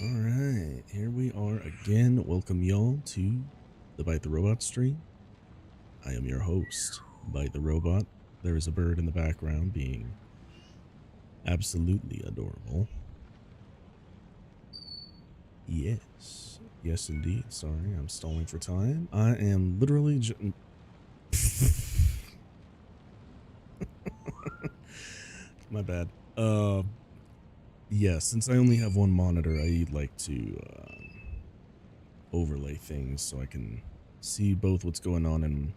Alright, here we are again. Welcome y'all to the Byte the Robot stream. I am your host, Byte the Robot. There is a bird in the background being absolutely adorable. Yes, yes indeed. Sorry, I'm stalling for time. I am literally my bad. Yeah, since I only have one monitor, I like to overlay things so I can see both what's going on in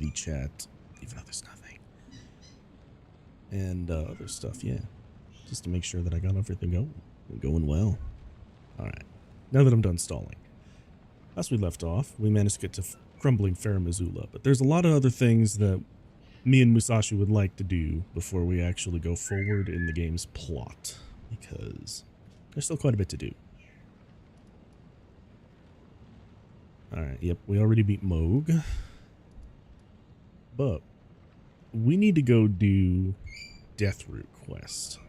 the chat, even though there's nothing, and other stuff, yeah, just to make sure that I got everything going well. Alright, now that I'm done stalling, as we left off, we managed to get to Crumbling Fair Missoula, but there's a lot of other things that me and Musashi would like to do before we actually go forward in the game's plot, because there's still quite a bit to do. Alright, yep, we already beat Moog, but we need to go do Deathroot Quest.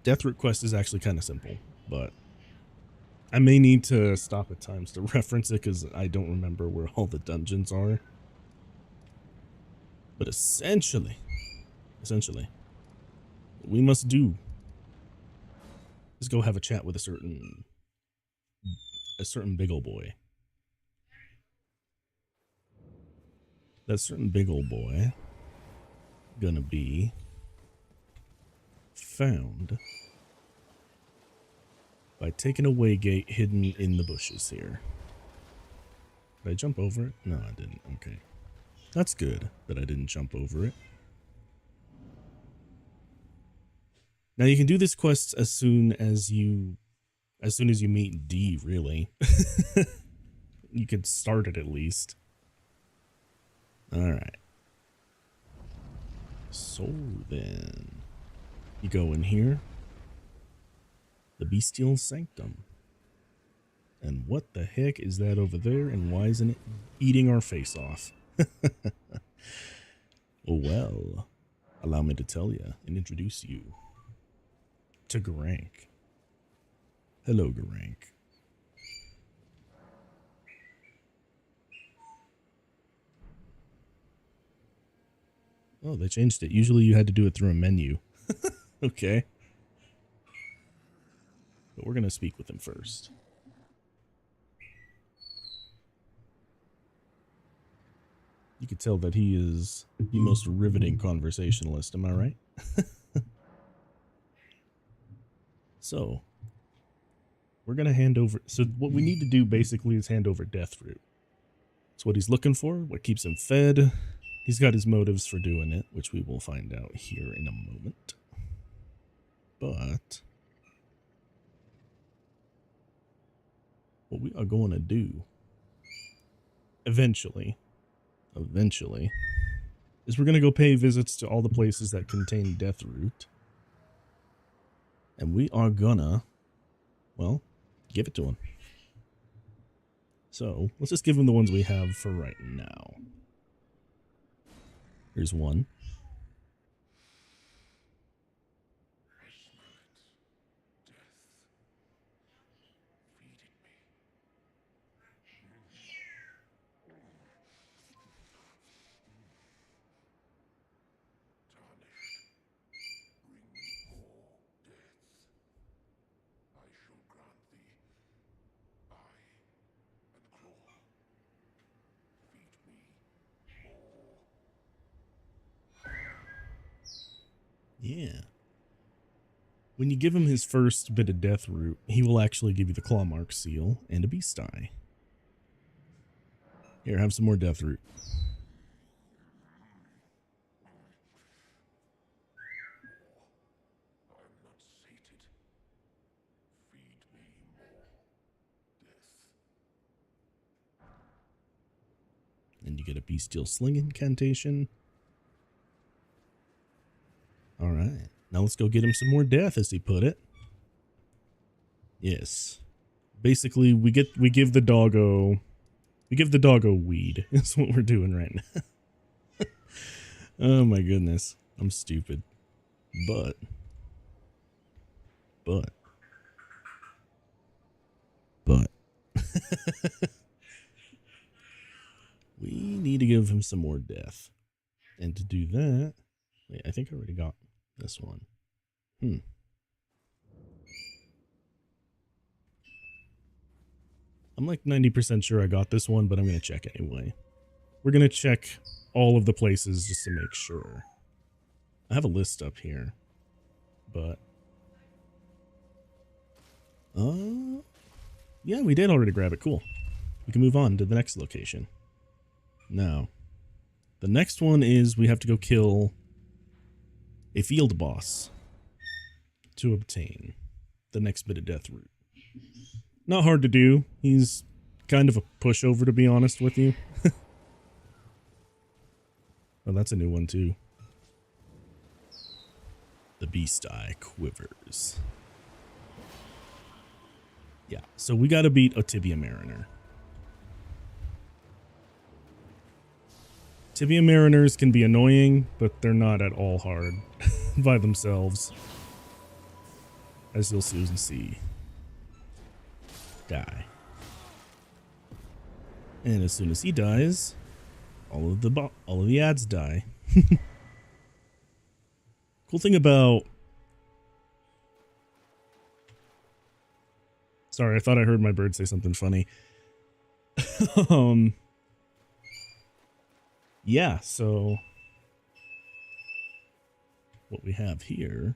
Deathroot Quest is actually kind of simple, but I may need to stop at times to reference it because I don't remember where all the dungeons are. But essentially, what we must do is go have a chat with a certain big ol' boy. That certain big ol' boy gonna be found by taking a way gate hidden in the bushes here. Did I jump over it? No, I didn't. Okay. That's good that I didn't jump over it. Now you can do this quest as soon as you meet D, really. You could start it at least. Alright. So then, you go in here. The Bestial Sanctum. And what the heck is that over there, and why isn't it eating our face off? Well, allow me to tell you and introduce you to Garank. Hello, Garank. Oh, they changed it. Usually you had to do it through a menu. Okay. But we're going to speak with him first. You could tell that he is the most riveting conversationalist, am I right? So, we're going to hand over... So what we need to do basically is hand over Deathroot. It's what he's looking for, what keeps him fed. He's got his motives for doing it, which we will find out here in a moment. But what we are going to do eventually, is we're going to go pay visits to all the places that contain Deathroot. And we are gonna, well, give it to him. So, let's just give him the ones we have for right now. Here's one. Yeah. When you give him his first bit of Deathroot, he will actually give you the claw mark seal and a beast eye. Here, have some more Deathroot. And you get a bestial sling incantation. Alright. Now let's go get him some more death, as he put it. Yes. Basically, we give the doggo weed. Is what we're doing right now. Oh my goodness. I'm stupid. But We need to give him some more death. And to do that, wait, I think I already got this one. I'm like 90% sure I got this one, but I'm going to check anyway. We're going to check all of the places just to make sure. I have a list up here, but... yeah, we did already grab it. Cool. We can move on to the next location. Now, the next one is we have to go kill a field boss to obtain the next bit of death root. Not hard to do. He's kind of a pushover, to be honest with you. Oh, that's a new one too. The beast eye quivers. Yeah, so we gotta beat a Tibia Mariner. Tibia Mariners can be annoying, but they're not at all hard by themselves. As you'll soon see. Die. And as soon as he dies, all of the ads die. Cool thing about... Sorry, I thought I heard my bird say something funny. Yeah, so what we have here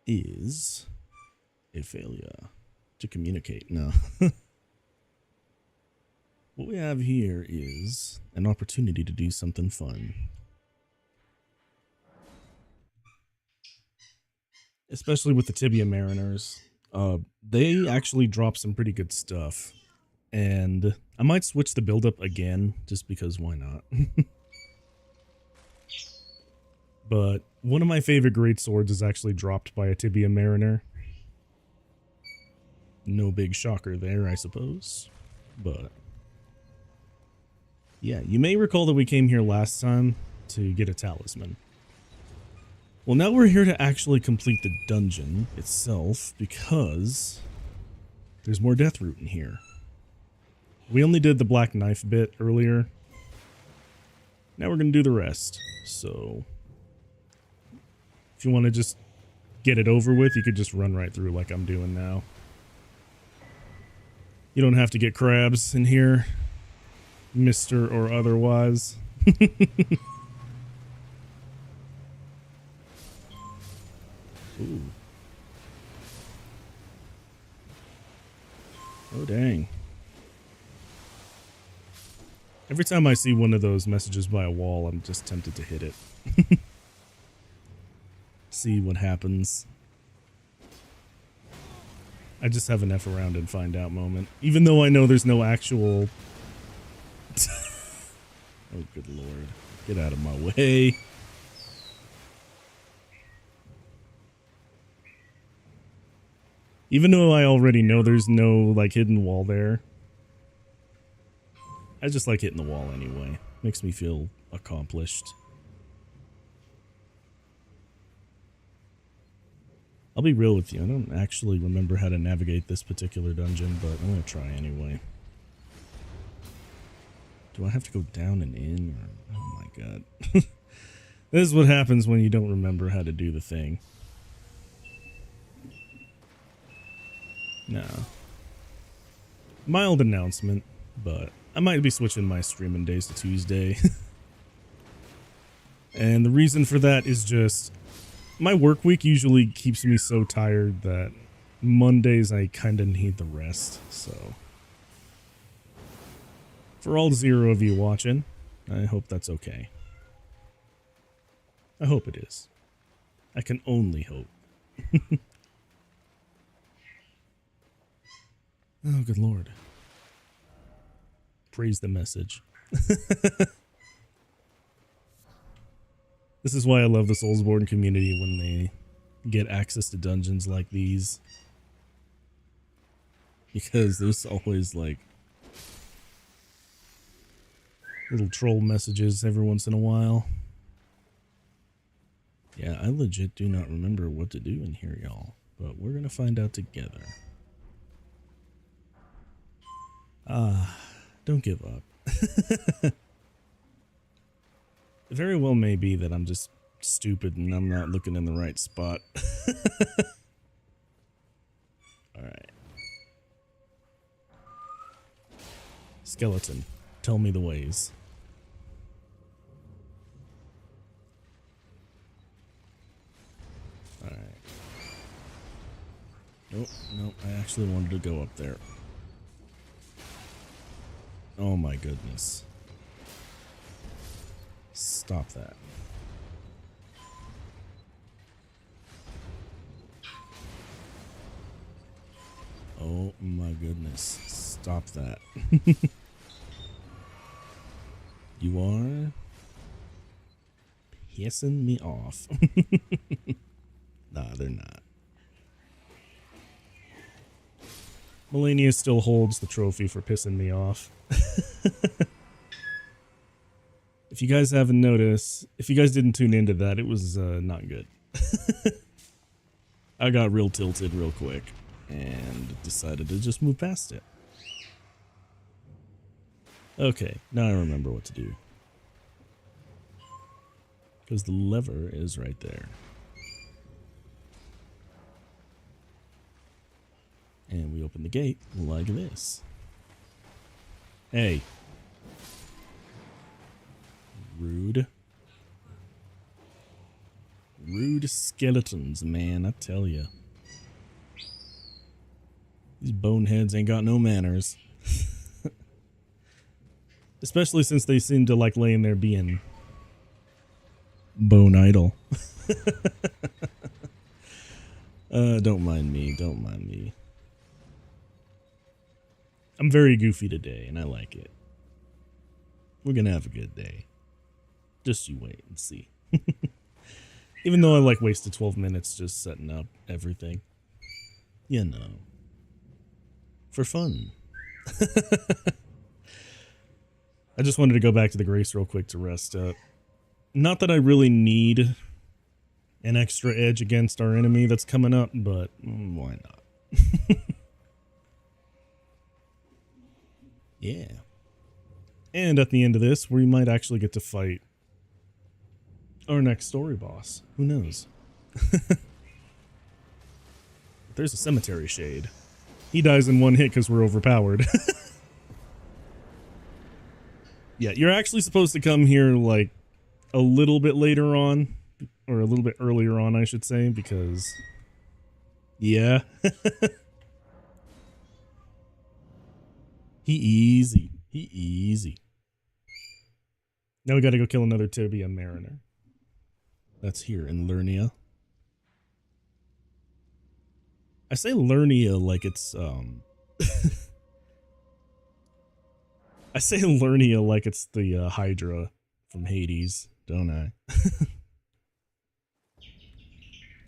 is a failure to communicate. No. What we have here is an opportunity to do something fun. Especially with the Tibia Mariners. They actually drop some pretty good stuff. And I might switch the build up again, just because why not? But one of my favorite great swords is actually dropped by a Tibia Mariner. No big shocker there, I suppose. But yeah, you may recall that we came here last time to get a talisman. Well, now we're here to actually complete the dungeon itself because there's more death root in here. We only did the black knife bit earlier. Now we're going to do the rest. So if you want to just get it over with, you could just run right through like I'm doing now. You don't have to get crabs in here, Mr. or otherwise. Ooh. Oh, dang. Every time I see one of those messages by a wall, I'm just tempted to hit it. See what happens. I just have an F around and find out moment. Even though I know there's no actual... Oh, good lord. Get out of my way. Even though I already know there's no, like, hidden wall there. I just like hitting the wall anyway. Makes me feel accomplished. I'll be real with you. I don't actually remember how to navigate this particular dungeon, but I'm going to try anyway. Do I have to go down and in? Or, oh my god. This is what happens when you don't remember how to do the thing. No. Mild announcement, but I might be switching my streaming days to Tuesday. And the reason for that is just my work week usually keeps me so tired that Mondays I kind of need the rest. So for all 0 of you watching, I hope that's okay. I hope it is. I can only hope. Oh, good lord. Praise the message. This is why I love the Soulsborne community when they get access to dungeons like these. Because there's always like little troll messages every once in a while. Yeah, I legit do not remember what to do in here, y'all. But we're gonna find out together. Don't give up. It very well may be that I'm just stupid and I'm not looking in the right spot. Alright. Skeleton, tell me the ways. Alright. Nope, nope, I actually wanted to go up there. Oh my goodness. Stop that. Oh my goodness. Stop that. You are pissing me off. Nah, they're not. Melania still holds the trophy for pissing me off. If you guys haven't noticed, if you guys didn't tune into that, it was not good. I got real tilted real quick and decided to just move past it. Okay, now I remember what to do. Because the lever is right there. And we open the gate like this. Hey. Rude. Rude skeletons, man, I tell ya. These boneheads ain't got no manners. Especially since they seem to like laying there being bone idle. Don't mind me, don't mind me. I'm very goofy today, and I like it. We're gonna have a good day. Just you wait and see. Even though I like wasted 12 minutes just setting up everything. You know. For fun. I just wanted to go back to the Grace real quick to rest up. Not that I really need an extra edge against our enemy that's coming up, but why not? Yeah. And at the end of this, we might actually get to fight our next story boss. Who knows? There's a cemetery shade. He dies in one hit because we're overpowered. Yeah, you're actually supposed to come here like a little bit later on, or a little bit earlier on, I should say, because yeah. He easy. Now we gotta go kill another Tibia Mariner. That's here in Lernia. I say Lernia like it's I say Lernia like it's the Hydra from Hades, don't I?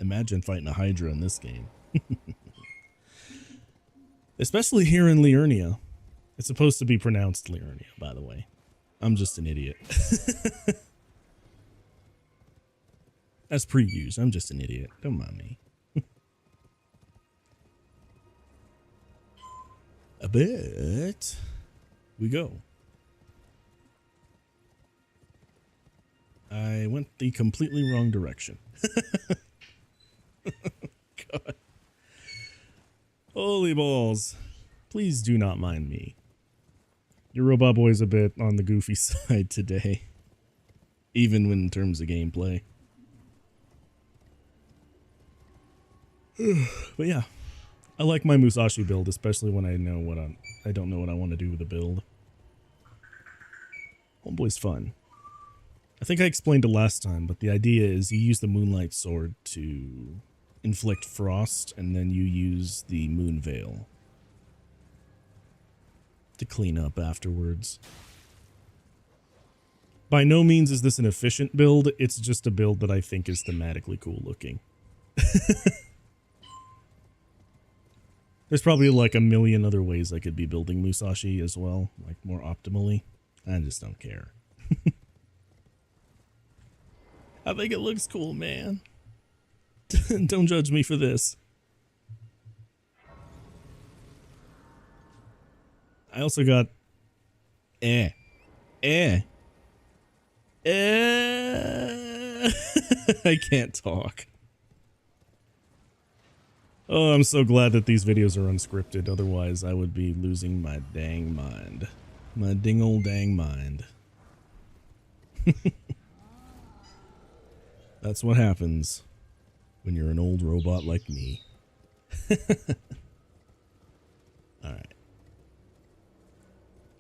Imagine fighting a Hydra in this game. Especially here in Liurnia. It's supposed to be pronounced Liurnia, by the way. I'm just an idiot. As previews, I'm just an idiot. Don't mind me. But we go. I went the completely wrong direction. God. Holy balls. Please do not mind me. Your robot boy's a bit on the goofy side today. Even when in terms of gameplay. But yeah. I like my Musashi build, especially when I don't know what I want to do with the build. Homeboy's fun. I think I explained it last time, but the idea is you use the Moonlight Sword to inflict frost, and then you use the Moon Veil to clean up afterwards. By no means is this an efficient build, it's just a build that I think is thematically cool looking. There's probably like a million other ways I could be building Musashi as well, like more optimally. I just don't care. I think it looks cool, man. Don't judge me for this. I also got eh. I can't talk. Oh, I'm so glad that these videos are unscripted. Otherwise, I would be losing my dang mind. My ding old dang mind. That's what happens when you're an old robot like me. Alright.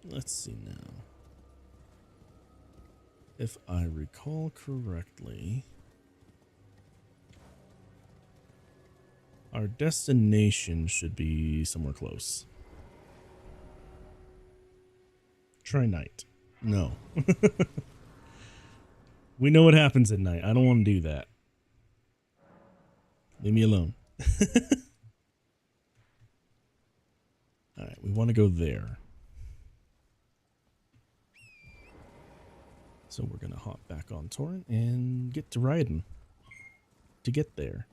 Let's see now. If I recall correctly, our destination should be somewhere close. Try night. No. We know what happens at night. I don't want to do that. Leave me alone. Alright, we want to go there. So we're going to hop back on Torrent and get to riding to get there.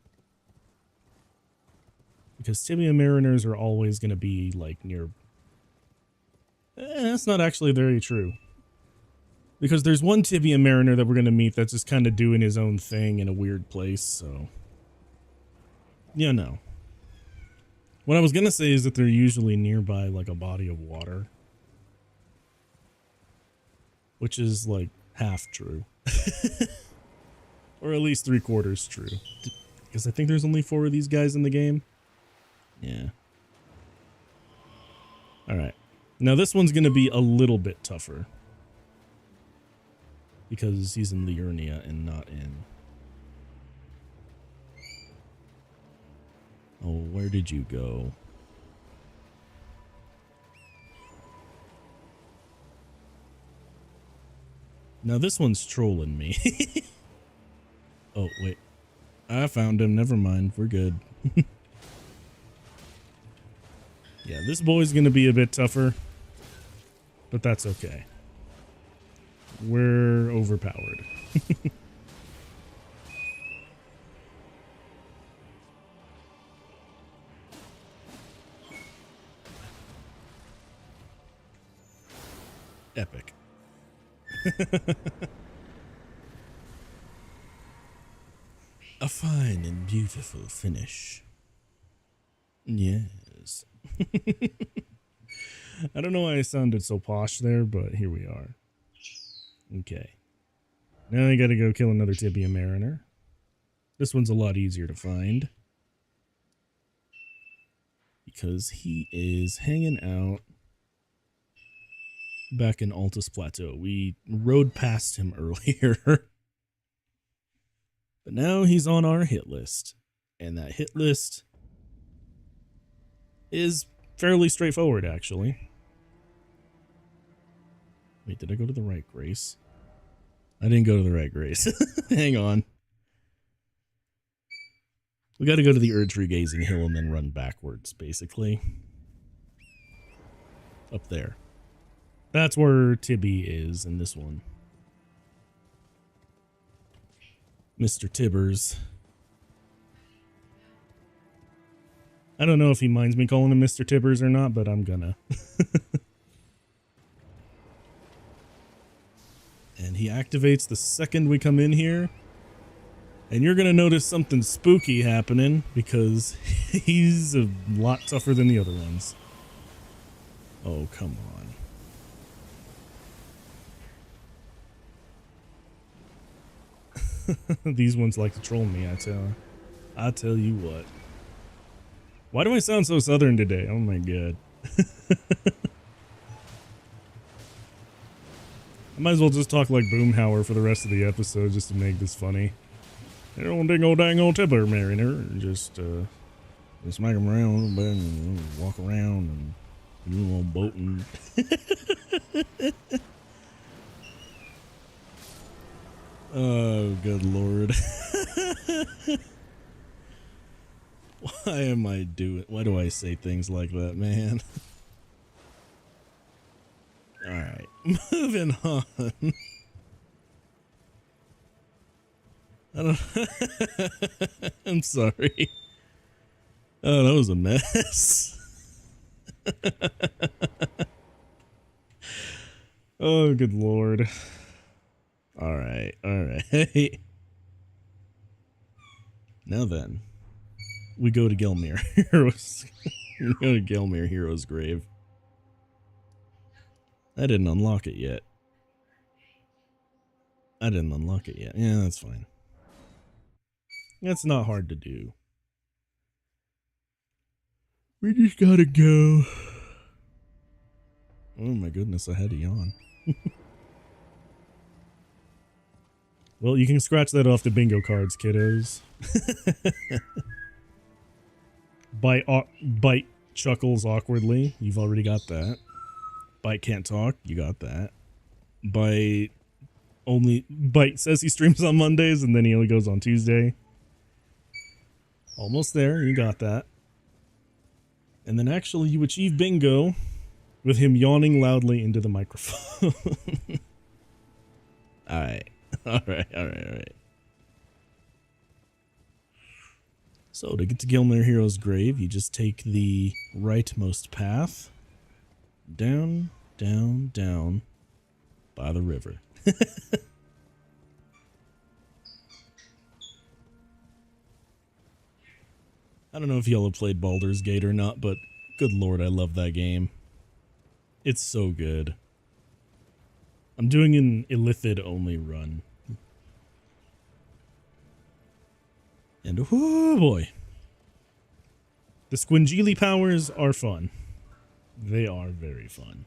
Because Tibia Mariners are always going to be like near... that's not actually very true. Because there's one Tibia Mariner that we're going to meet that's just kind of doing his own thing in a weird place, so... yeah, no. What I was going to say is that they're usually nearby like a body of water. Which is like half true. Or at least 3/4 true. Because I think there's only 4 of these guys in the game. Yeah. Alright. Now this one's going to be a little bit tougher. Because he's in Liurnia and not in... oh, where did you go? Now this one's trolling me. Oh, wait. I found him. Never mind. We're good. Yeah, this boy's going to be a bit tougher. But that's okay. We're overpowered. Epic. A fine and beautiful finish. Yes. I don't know why I sounded so posh there, but here we are. Okay. Now I gotta go kill another Tibia Mariner. This one's a lot easier to find. Because he is hanging out back in Altus Plateau. We rode past him earlier. But now he's on our hit list. And that hit list is fairly straightforward, actually. Wait, did I go to the right Grace? I didn't go to the right Grace. Hang on. We got to go to the Erdtree Gazing Hill and then run backwards, basically. Up there. That's where Tibby is in this one. Mr. Tibbers. I don't know if he minds me calling him Mr. Tibbers or not, but I'm gonna. And he activates the second we come in here. And you're gonna notice something spooky happening because he's a lot tougher than the other ones. Oh, come on. These ones like to troll me, I tell you what. Why do I sound so southern today? Oh my god. I might as well just talk like Boomhauer for the rest of the episode just to make this funny. You know, dang old Tibber Mariner, and just smack him around a little bit and walk around and do a little boating. Oh, good lord. Why do I say things like that, man? Alright, moving on. I'm sorry. Oh, that was a mess. Oh, good lord. Alright, alright. Now then, we go to Gelmir Heroes. We go to Gelmir Heroes' grave. I didn't unlock it yet. Yeah, that's fine. That's not hard to do. We just gotta go. Oh my goodness, I had a yawn. Well, you can scratch that off the bingo cards, kiddos. Byte chuckles awkwardly. You've already got that. Byte can't talk. You got that. Byte says he streams on Mondays and then he only goes on Tuesday. Almost there. You got that. And then actually you achieve bingo with him yawning loudly into the microphone. Alright. Alright. So to get to Gelmir Hero's grave, you just take the rightmost path. Down, down, down by the river. I don't know if y'all have played Baldur's Gate or not, but good lord, I love that game. It's so good. I'm doing an Illithid only run. And oh boy. The Squinjili powers are fun. They are very fun.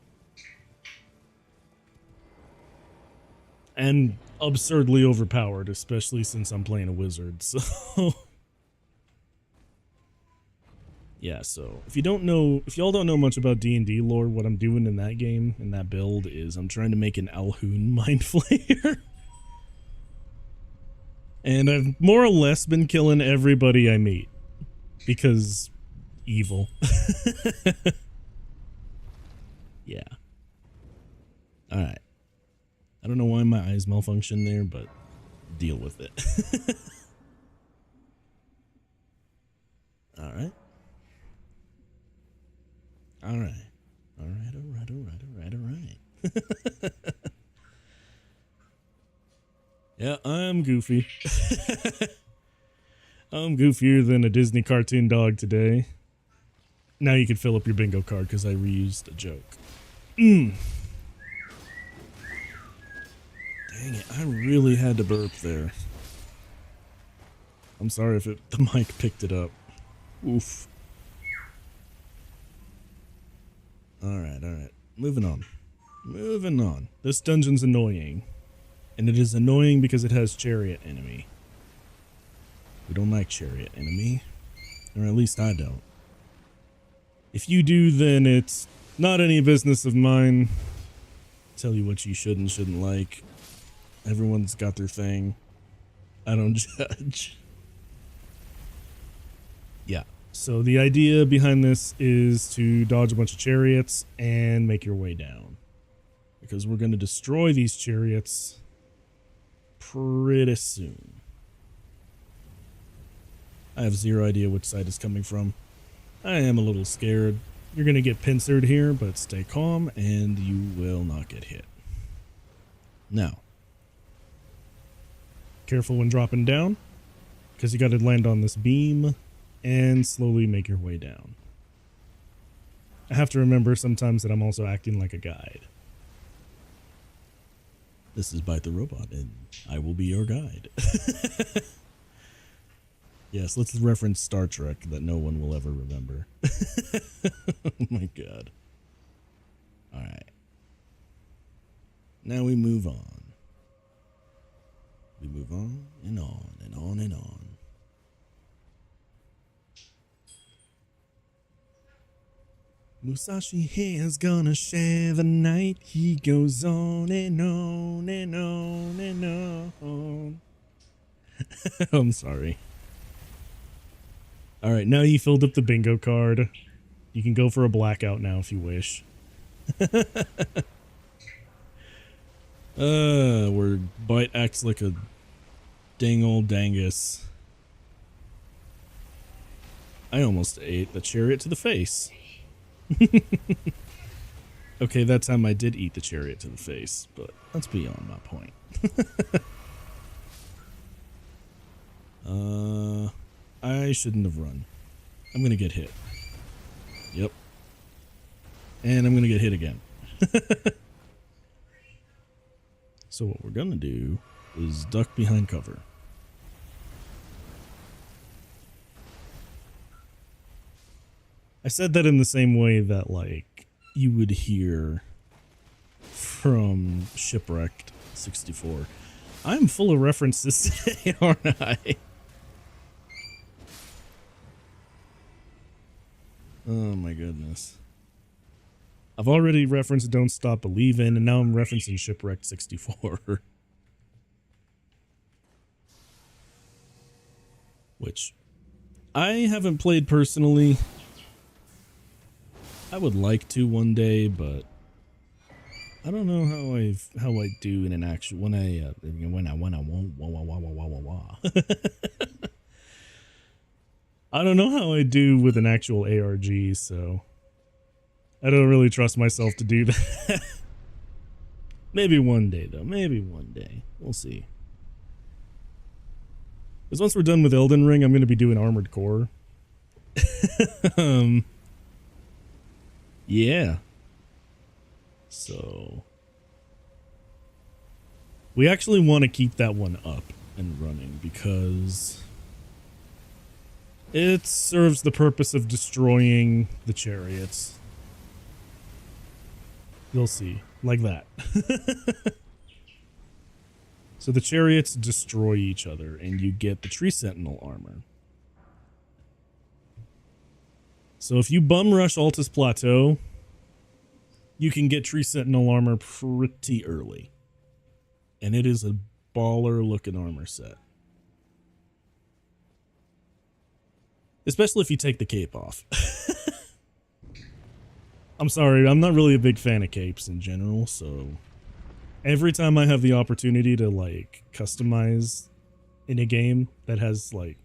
And absurdly overpowered, especially since I'm playing a wizard, so... Yeah, so if y'all don't know much about D&D lore, what I'm doing in that game, in that build, is I'm trying to make an Alhoun Mind Flayer. And I've more or less been killing everybody I meet. Because evil. Yeah. Alright. I don't know why my eyes malfunction there, but deal with it. Alright. Alright. Yeah, I'm goofy. I'm goofier than a Disney cartoon dog today. Now you can fill up your bingo card because I reused a joke. Dang it, I really had to burp there. I'm sorry if the mic picked it up. Oof. Alright. Moving on. This dungeon's annoying. And it is annoying because it has chariot enemy. We don't like chariot enemy. Or at least I don't. If you do, then it's not any business of mine. Tell you what you should and shouldn't like. Everyone's got their thing. I don't judge. Yeah. So the idea behind this is to dodge a bunch of chariots and make your way down. Because we're going to destroy these chariots pretty soon. I have zero idea which side is coming from. I am a little scared. You're going to get pincered here, but stay calm and you will not get hit. Now, careful when dropping down, because you got to land on this beam and slowly make your way down. I have to remember sometimes that I'm also acting like a guide. This is Byte the Robot, and I will be your guide. Yes, let's reference Star Trek that no one will ever remember. Oh my god. Alright. Now we move on. We move on and on and on and on. Musashi here's gonna share the night. He goes on and on and on and on. I'm sorry. Alright, now you filled up the bingo card. You can go for a blackout now if you wish. Where Byte acts like a dang old dangus. I almost ate the chariot to the face. Okay, that time I did eat the chariot to the face, but that's beyond my point. I shouldn't have run. I'm gonna get hit. Yep. And I'm gonna get hit again. So what we're gonna do is duck behind cover. I said that in the same way that, like, you would hear from Shipwrecked 64. I'm full of references today, aren't I? Oh my goodness. I've already referenced Don't Stop Believin', and now I'm referencing Shipwrecked 64. Which I haven't played personally. I would like to one day, but I don't know how I do in an actual when I won't. I don't know how I do with an actual ARG, so I don't really trust myself to do that. Maybe one day, though. Maybe one day. We'll see. Because once we're done with Elden Ring, I'm going to be doing Armored Core. Yeah. So we actually want to keep that one up and running because it serves the purpose of destroying the chariots. You'll see. Like that. So the chariots destroy each other and you get the Tree Sentinel armor. So if you bum rush Altus Plateau, you can get Tree Sentinel armor pretty early. And it is a baller looking armor set. Especially if you take the cape off. I'm sorry, I'm not really a big fan of capes in general, so every time I have the opportunity to, like, customize in a game that has, like,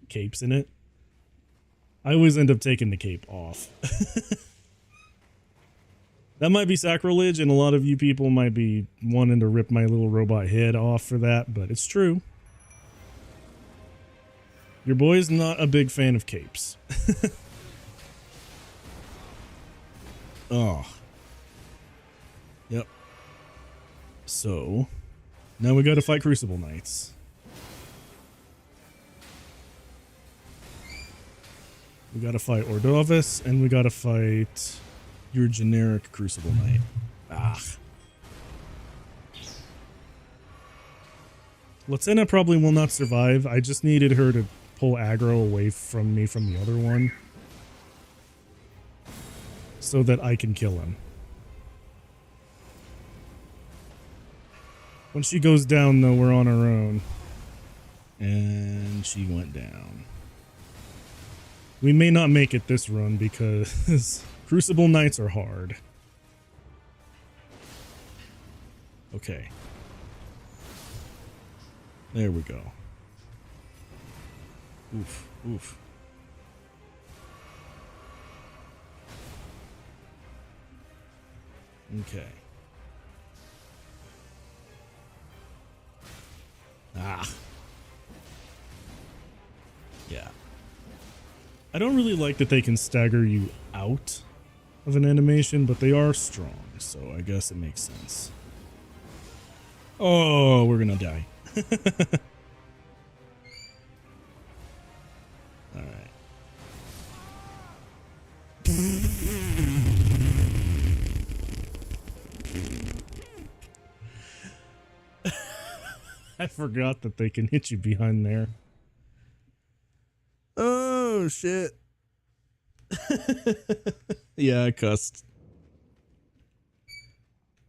capes in it, I always end up taking the cape off. That might be sacrilege, and a lot of you people might be wanting to rip my little robot head off for that, but it's true. Your boy's not a big fan of capes. Oh. Yep. So, now we gotta fight Crucible Knights. We gotta fight Ordovis, and we gotta fight your generic Crucible Knight. Ah. Latina probably will not survive. I just needed her to pull aggro away from me from the other one, so that I can kill him. When she goes down, though, we're on our own. And she went down. We may not make it this run because Crucible Knights are hard. Okay. There we go. Oof, oof. Okay. Ah. Yeah. I don't really like that they can stagger you out of an animation, but they are strong, so I guess it makes sense. Oh, we're gonna die. Alright. I forgot that they can hit you behind there. Oh, shit. Yeah, I cussed.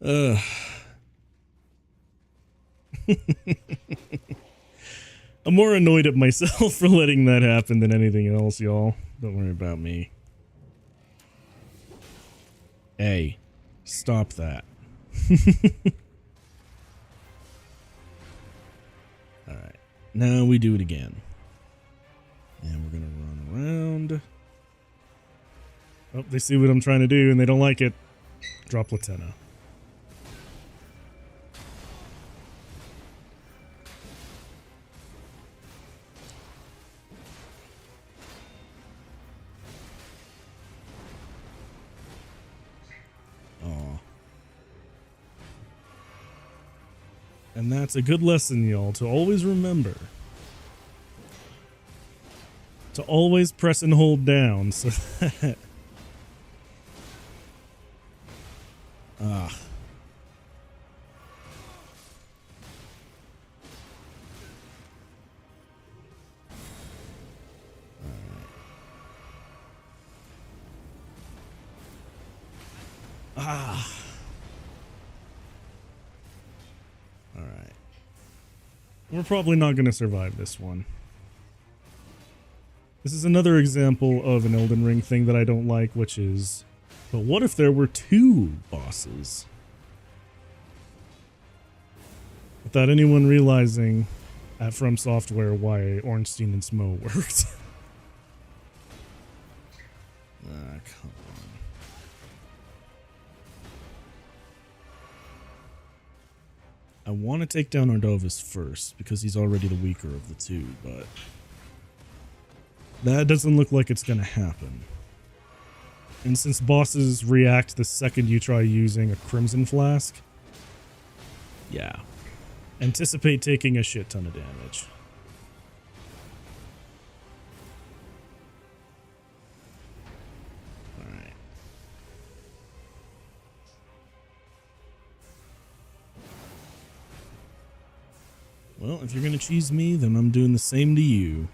Ugh. I'm more annoyed at myself for letting that happen than anything else, y'all. Don't worry about me. Hey, stop that. Alright, now we do it again. And we're gonna run around. Oh, they see what I'm trying to do and they don't like it. Drop Latenna. And that's a good lesson, y'all, to always remember. To always press and hold down so that... Alright. We're probably not going to survive this one. This is another example of an Elden Ring thing that I don't like, which is, but what if there were 2 bosses? Without anyone realizing at From Software why Ornstein and Smough worked. Come on. I want to take down Ardovis first, because he's already the weaker of the 2, but... that doesn't look like it's gonna happen. And since bosses react the second you try using a Crimson Flask, yeah. Anticipate taking a shit ton of damage. Alright. Well, if you're gonna cheese me, then I'm doing the same to you.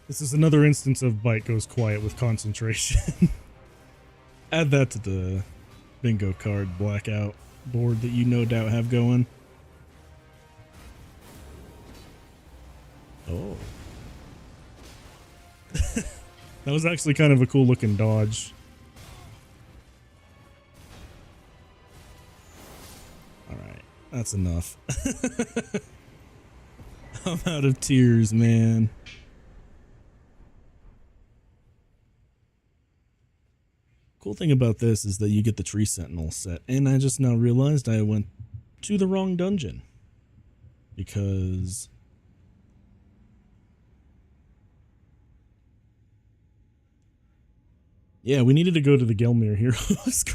This is another instance of Byte goes quiet with concentration. Add that to the bingo card blackout board that you no doubt have going. Oh. That was actually kind of a cool looking dodge. Alright, that's enough. I'm out of tears, man. Cool thing about this is that you get the Tree Sentinel set, and I just now realized I went to the wrong dungeon. Because... yeah, we needed to go to the Gelmir Heroes.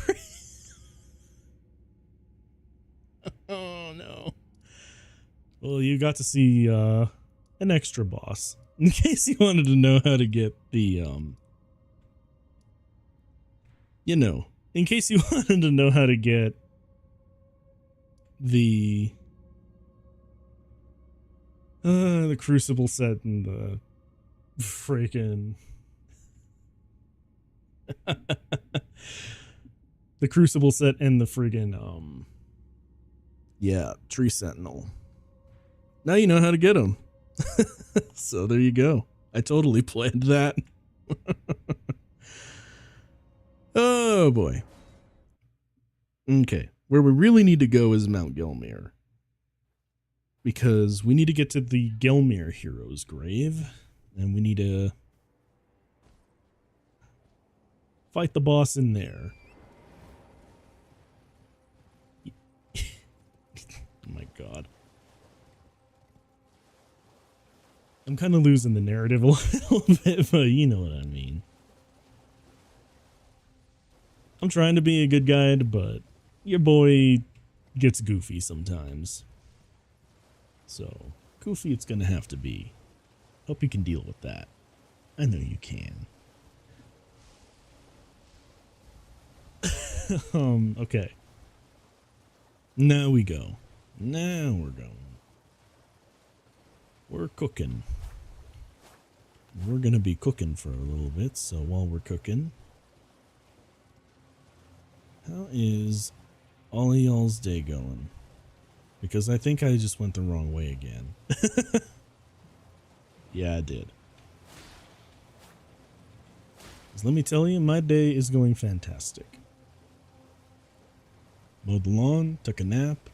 Oh no. Well, you got to see an extra boss. In case you wanted to know how to get the you know, in case you wanted to know how to get the Crucible set and the freaking the Crucible set and the friggin' yeah, Tree Sentinel. Now you know how to get them. So there you go. I totally planned that. Oh boy. Okay, where we really need to go is Mount Gelmir. Because we need to get to the Gelmir Hero's grave. And we need to fight the boss in there. Oh my god. I'm kind of losing the narrative a little bit, but you know what I mean. I'm trying to be a good guide, but your boy gets goofy sometimes. So, goofy it's gonna have to be. Hope you can deal with that. I know you can. Okay. Now we go. Now we're going. We're cooking. We're gonna be cooking for a little bit, so while we're cooking, how is all of y'all's day going? Because I think I just went the wrong way again. Yeah, I did. 'Cause let me tell you, my day is going fantastic. Mowed the lawn, took a nap.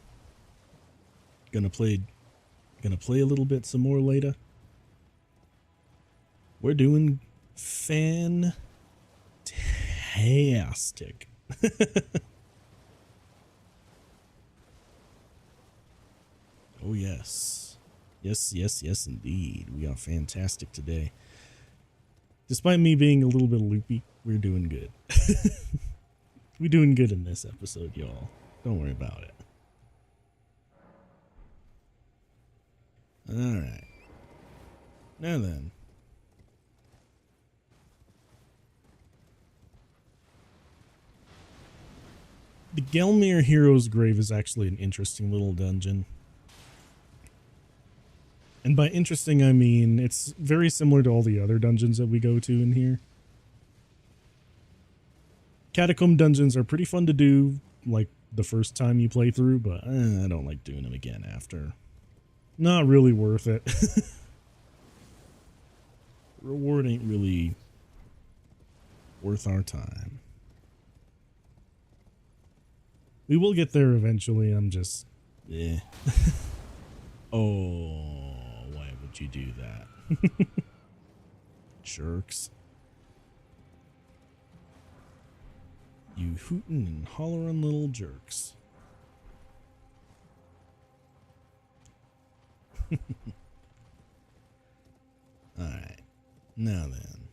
Gonna play a little bit some more later. We're doing fantastic. Oh yes. Yes indeed. We are fantastic today. Despite me being a little bit loopy, we're doing good. We're doing good in this episode, y'all. Don't worry about it. Alright. Now then. The Gelmir Hero's Grave is actually an interesting little dungeon. And by interesting, I mean it's very similar to all the other dungeons that we go to in here. Catacomb dungeons are pretty fun to do, like the first time you play through, but I don't like doing them again after. Not really worth it. Reward ain't really worth our time. We will get there eventually, I'm just... eh. Oh, why would you do that? Jerks. You hootin' and hollerin' little jerks. Alright. Now then.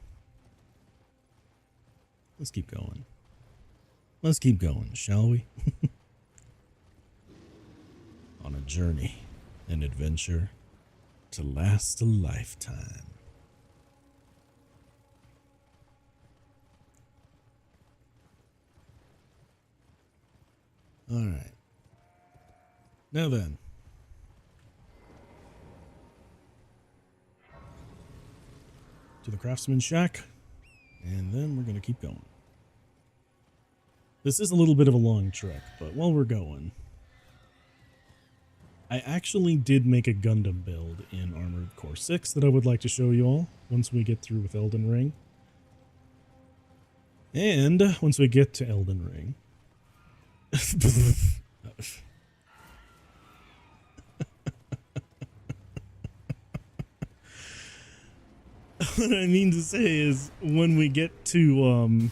Let's keep going. Let's keep going, shall we? On a journey, an adventure to last a lifetime. All right. Now then. To the craftsman shack, and then we're going to keep going. This is a little bit of a long trek, but while we're going, I actually did make a Gundam build in Armored Core 6 that I would like to show you all once we get through with Elden Ring. And once we get to Elden Ring. What I mean to say is when we get to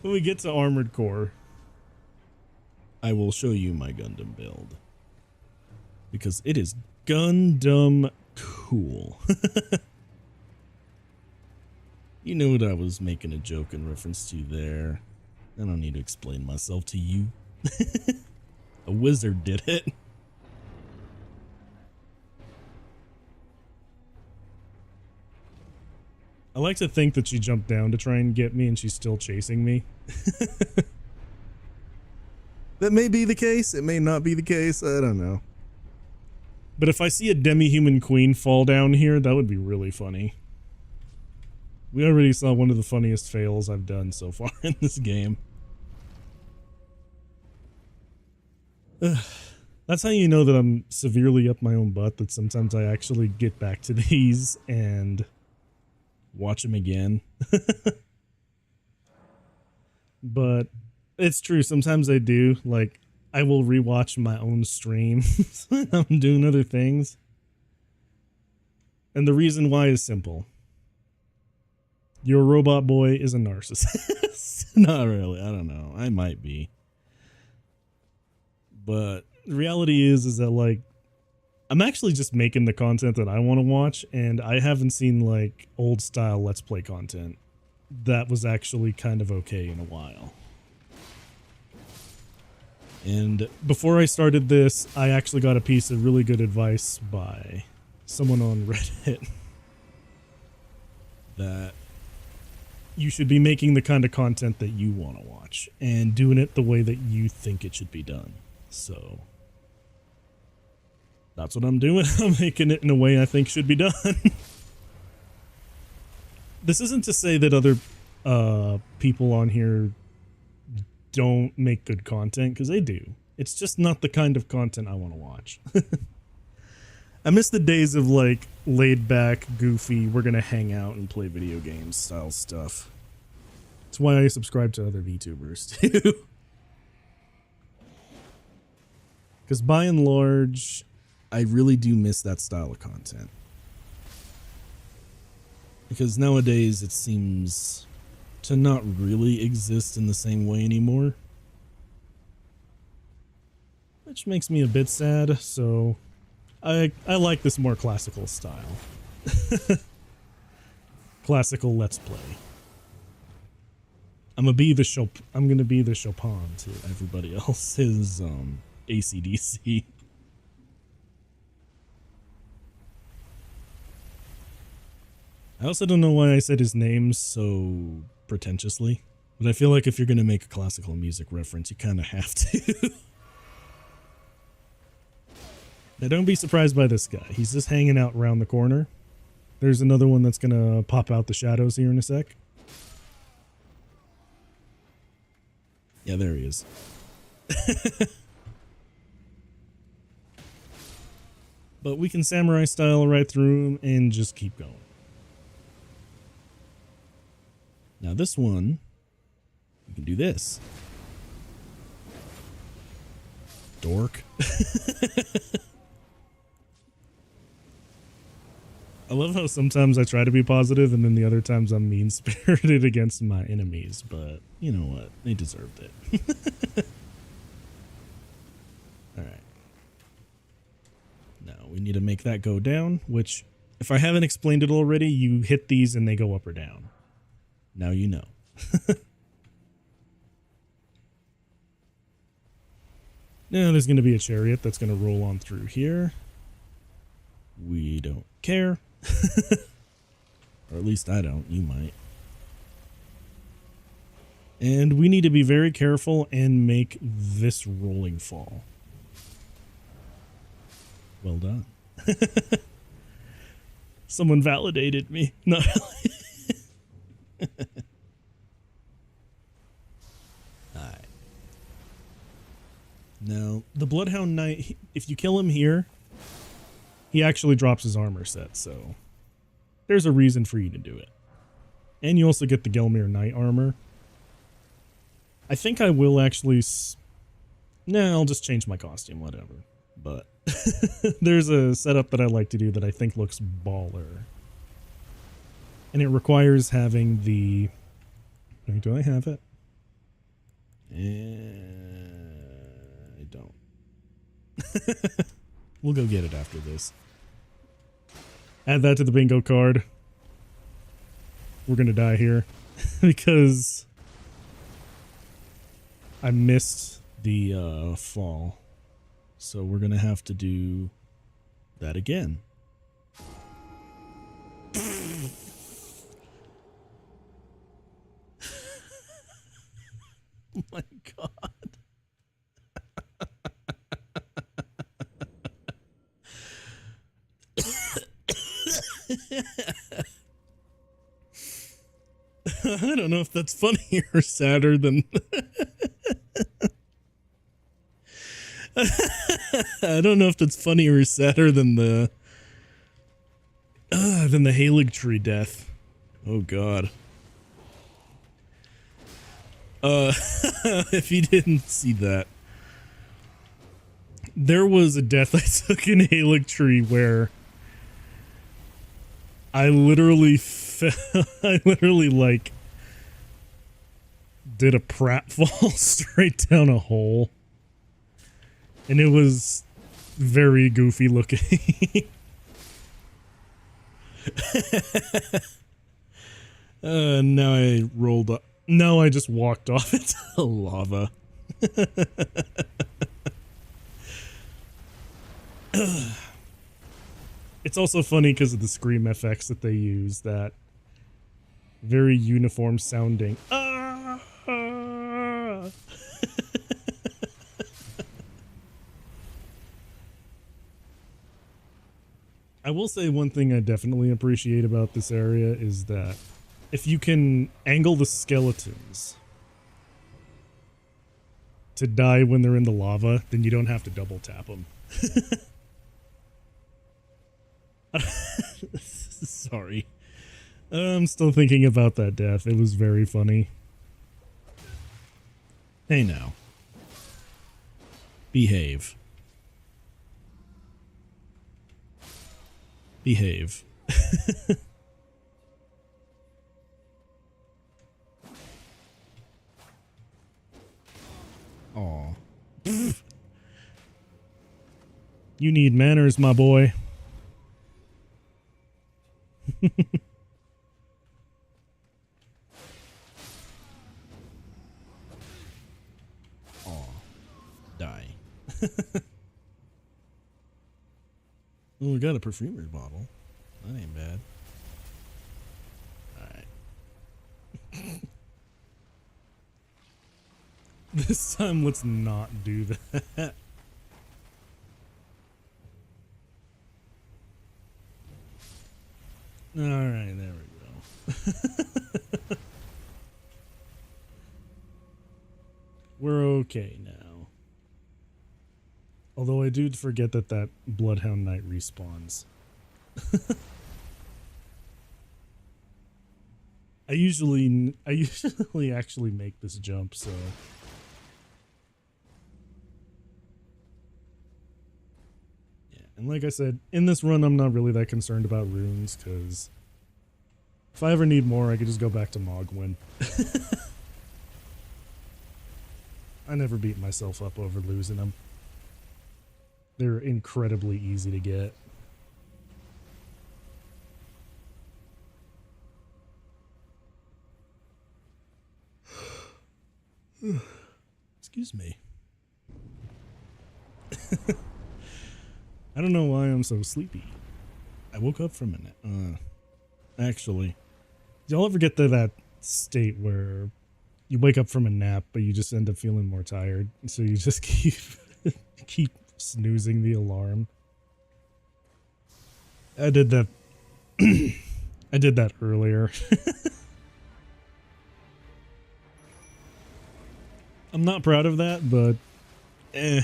when we get to Armored Core, I will show you my Gundam build. Because it is Gundam cool. You know what I was making a joke in reference to there. I don't need to explain myself to you. A wizard did it. I like to think that she jumped down to try and get me and she's still chasing me. That may be the case. It may not be the case. I don't know. But if I see a demi-human queen fall down here, that would be really funny. We already saw one of the funniest fails I've done so far in this game. That's how you know that I'm severely up my own butt, that sometimes I actually get back to these and watch them again. But it's true, sometimes I do. Like, I will rewatch my own streams when I'm doing other things. And the reason why is simple. Your robot boy is a narcissist. Not really, I don't know. I might be. But the reality is that, like, I'm actually just making the content that I want to watch, and I haven't seen, like, old style Let's Play content that was actually kind of okay in a while. And before I started this, I actually got a piece of really good advice by someone on Reddit that you should be making the kind of content that you want to watch and doing it the way that you think it should be done. So that's what I'm doing. I'm making it in a way I think should be done. This isn't to say that other people on here don't make good content, because they do. It's just not the kind of content I want to watch. I miss the days of like laid back, goofy, we're going to hang out and play video games style stuff. That's why I subscribe to other VTubers too. Because by and large, I really do miss that style of content. Because nowadays it seems to not really exist in the same way anymore. Which makes me a bit sad, so I like this more classical style. Classical Let's Play. I'm gonna be the Chopin to everybody else's AC/DC. I also don't know why I said his name so pretentiously, but I feel like if you're gonna make a classical music reference, you kind of have to. Now don't be surprised by this guy. He's just hanging out around the corner. There's another one that's gonna pop out the shadows here in a sec. Yeah, there he is. But we can samurai style right through him and just keep going. Now this one, we can do this. Dork. I love how sometimes I try to be positive and then the other times I'm mean-spirited against my enemies, but you know what? They deserved it. Alright. Now we need to make that go down, which, if I haven't explained it already, you hit these and they go up or down. Now you know. Now there's going to be a chariot that's going to roll on through here. We don't care. Or at least I don't. You might. And we need to be very careful and make this rolling fall. Well done. Someone validated me. No. Alright. Now, the Bloodhound Knight, if you kill him here, he actually drops his armor set, so there's a reason for you to do it. And you also get the Gelmir Knight armor. I think I will actually... Nah, I'll just change my costume, whatever. But there's a setup that I like to do that I think looks baller. And it requires having the... Do I have it? I don't. We'll go get it after this. Add that to the bingo card. We're gonna die here. Because I missed the fall. So we're gonna have to do that again. Oh my god. I don't know if that's funnier or sadder than I don't know if that's funnier or sadder than the Erdtree death. Oh god. If you didn't see that, there was a death I took in Erdtree where I literally like did a pratfall straight down a hole, and it was very goofy looking. Now I rolled up. No, I just walked off into lava. It's also funny because of the scream FX that they use, that very uniform sounding. Ah! I will say one thing I definitely appreciate about this area is that if you can angle the skeletons to die when they're in the lava, then you don't have to double tap them. Sorry. I'm still thinking about that death. It was very funny. Hey now. Behave. Behave. Aw. You need manners, my boy. Aw. Die. Well, we got a perfumer's bottle. That ain't bad. Alright. This time, let's not do that. Alright, there we go. We're okay now. Although I do forget that that Bloodhound Knight respawns. I usually actually make this jump, so... Yeah, and like I said, in this run I'm not really that concerned about runes, because... if I ever need more, I could just go back to Mogwin. I never beat myself up over losing them. They're incredibly easy to get. Excuse me. I don't know why I'm so sleepy. I woke up from it. Actually, do y'all ever get to that state where you wake up from a nap, but you just end up feeling more tired, so you just keep snoozing the alarm? I did that. I did that earlier. I'm not proud of that, but eh.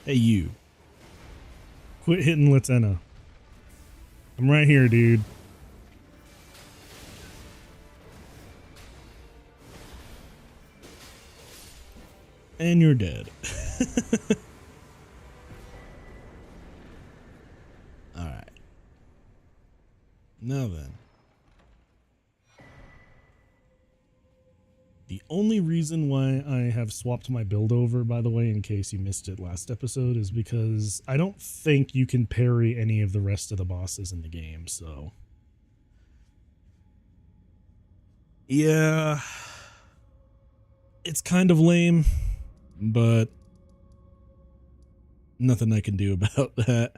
Hey, you. Quit hitting Latenna. I'm right here, dude. And you're dead. Alright. Now then. The only reason why I have swapped my build over, by the way, in case you missed it last episode, is because I don't think you can parry any of the rest of the bosses in the game, so... yeah... it's kind of lame, but... nothing I can do about that.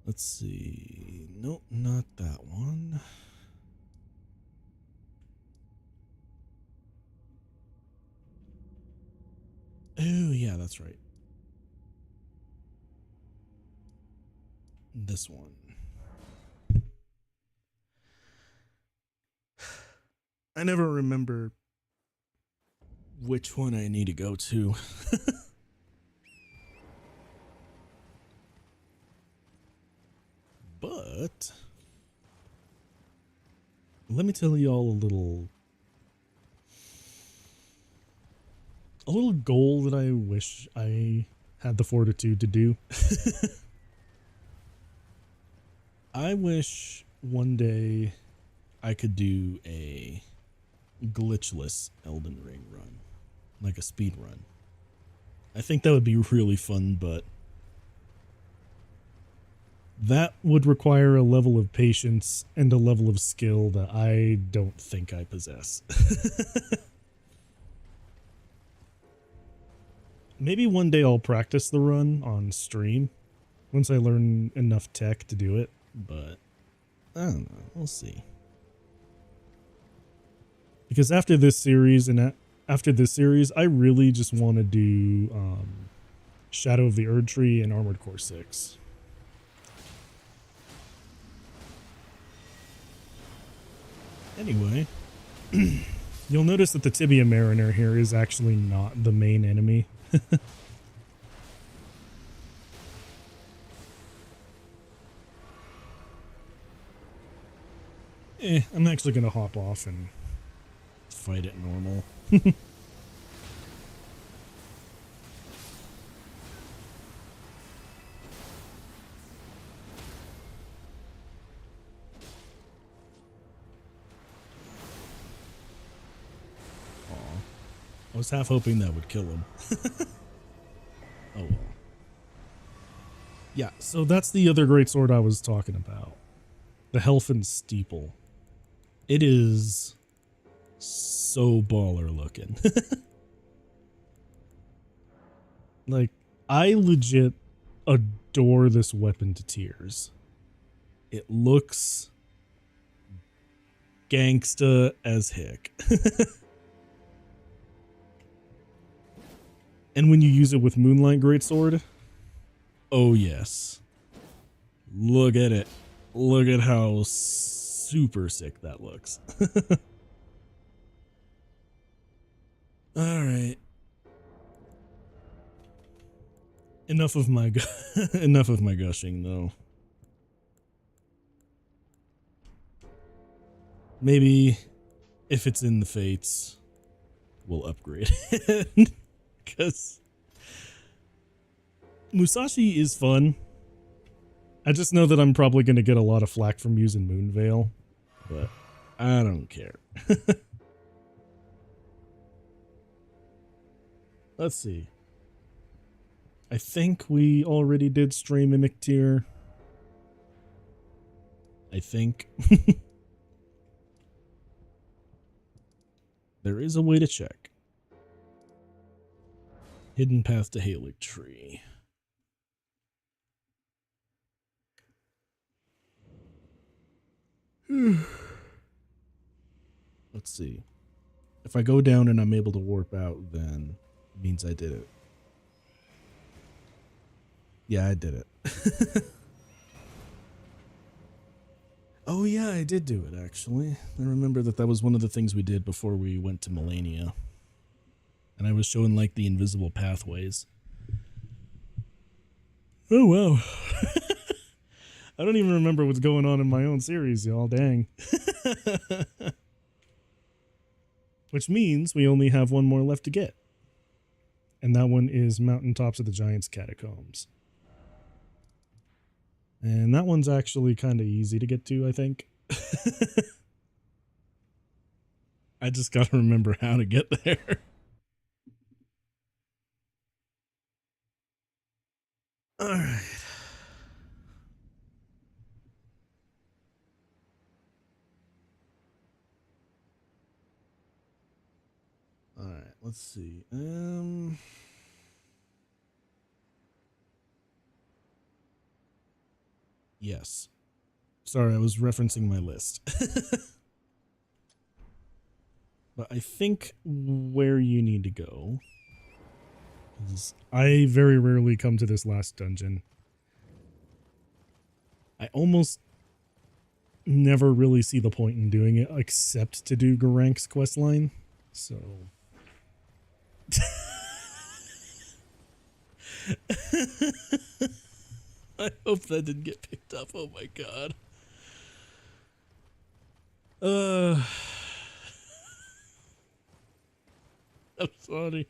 Let's see. Nope, not that one. Oh, yeah, that's right. This one. I never remember which one I need to go to. But let me tell y'all a little goal that I wish I had the fortitude to do. I wish one day I could do a glitchless Elden Ring run, like a speed run. I think that would be really fun, but that would require a level of patience and a level of skill that I don't think I possess. Maybe one day I'll practice the run on stream once I learn enough tech to do it, but I don't know, we'll see. Because after this series I really just want to do Shadow of the Erdtree and Armored Core 6. Anyway, you'll notice that the Tibia Mariner here is actually not the main enemy. I'm actually going to hop off and fight it normal. I was half hoping that would kill him. Oh well. Yeah, so that's the other great sword I was talking about. The Helfen Steeple. It is so baller looking. Like, I legit adore this weapon to tears. It looks gangsta as heck. And when you use it with Moonlight Greatsword, oh yes. Look at it. Look at how super sick that looks. Alright. Enough of my enough of my gushing though. Maybe if it's in the fates, we'll upgrade it. Because Musashi is fun. I just know that I'm probably going to get a lot of flack from using Moonveil, but I don't care. Let's see. I think we already did Stray Mimic tier. I think. There is a way to check. Hidden path to Erdtree. Let's see. If I go down and I'm able to warp out, then it means I did it. Yeah, I did it. Oh yeah, I did do it actually. I remember that was one of the things we did before we went to Melania. And I was showing like the invisible pathways. Oh wow. I don't even remember what's going on in my own series, y'all. Dang. Which means we only have one more left to get. And that one is Mountaintops of the Giants Catacombs. And that one's actually kind of easy to get to, I think. I just gotta remember how to get there. Alright. Alright, let's see. Yes. Sorry, I was referencing my list. But I think where you need to go is, I very rarely come to this last dungeon. I almost never really see the point in doing it except to do Garank's questline. So I hope that didn't get picked up. Oh my god. I'm sorry.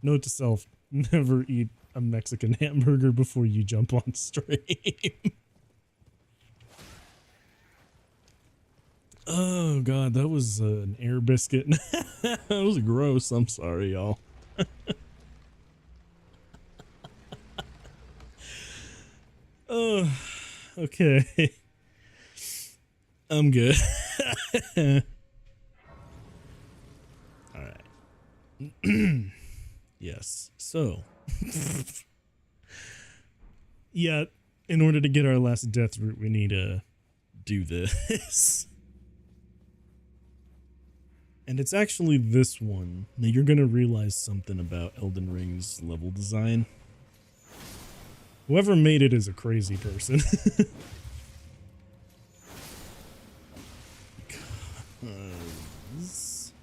Note to self, never eat a Mexican hamburger before you jump on stream. Oh god, that was an air biscuit. That was gross. I'm sorry, y'all. Oh, okay. I'm good. Alright. Yes, so. Yeah, in order to get our last death route, we need to do this. And it's actually this one. Now you're going to realize something about Elden Ring's level design. Whoever made it is a crazy person. Because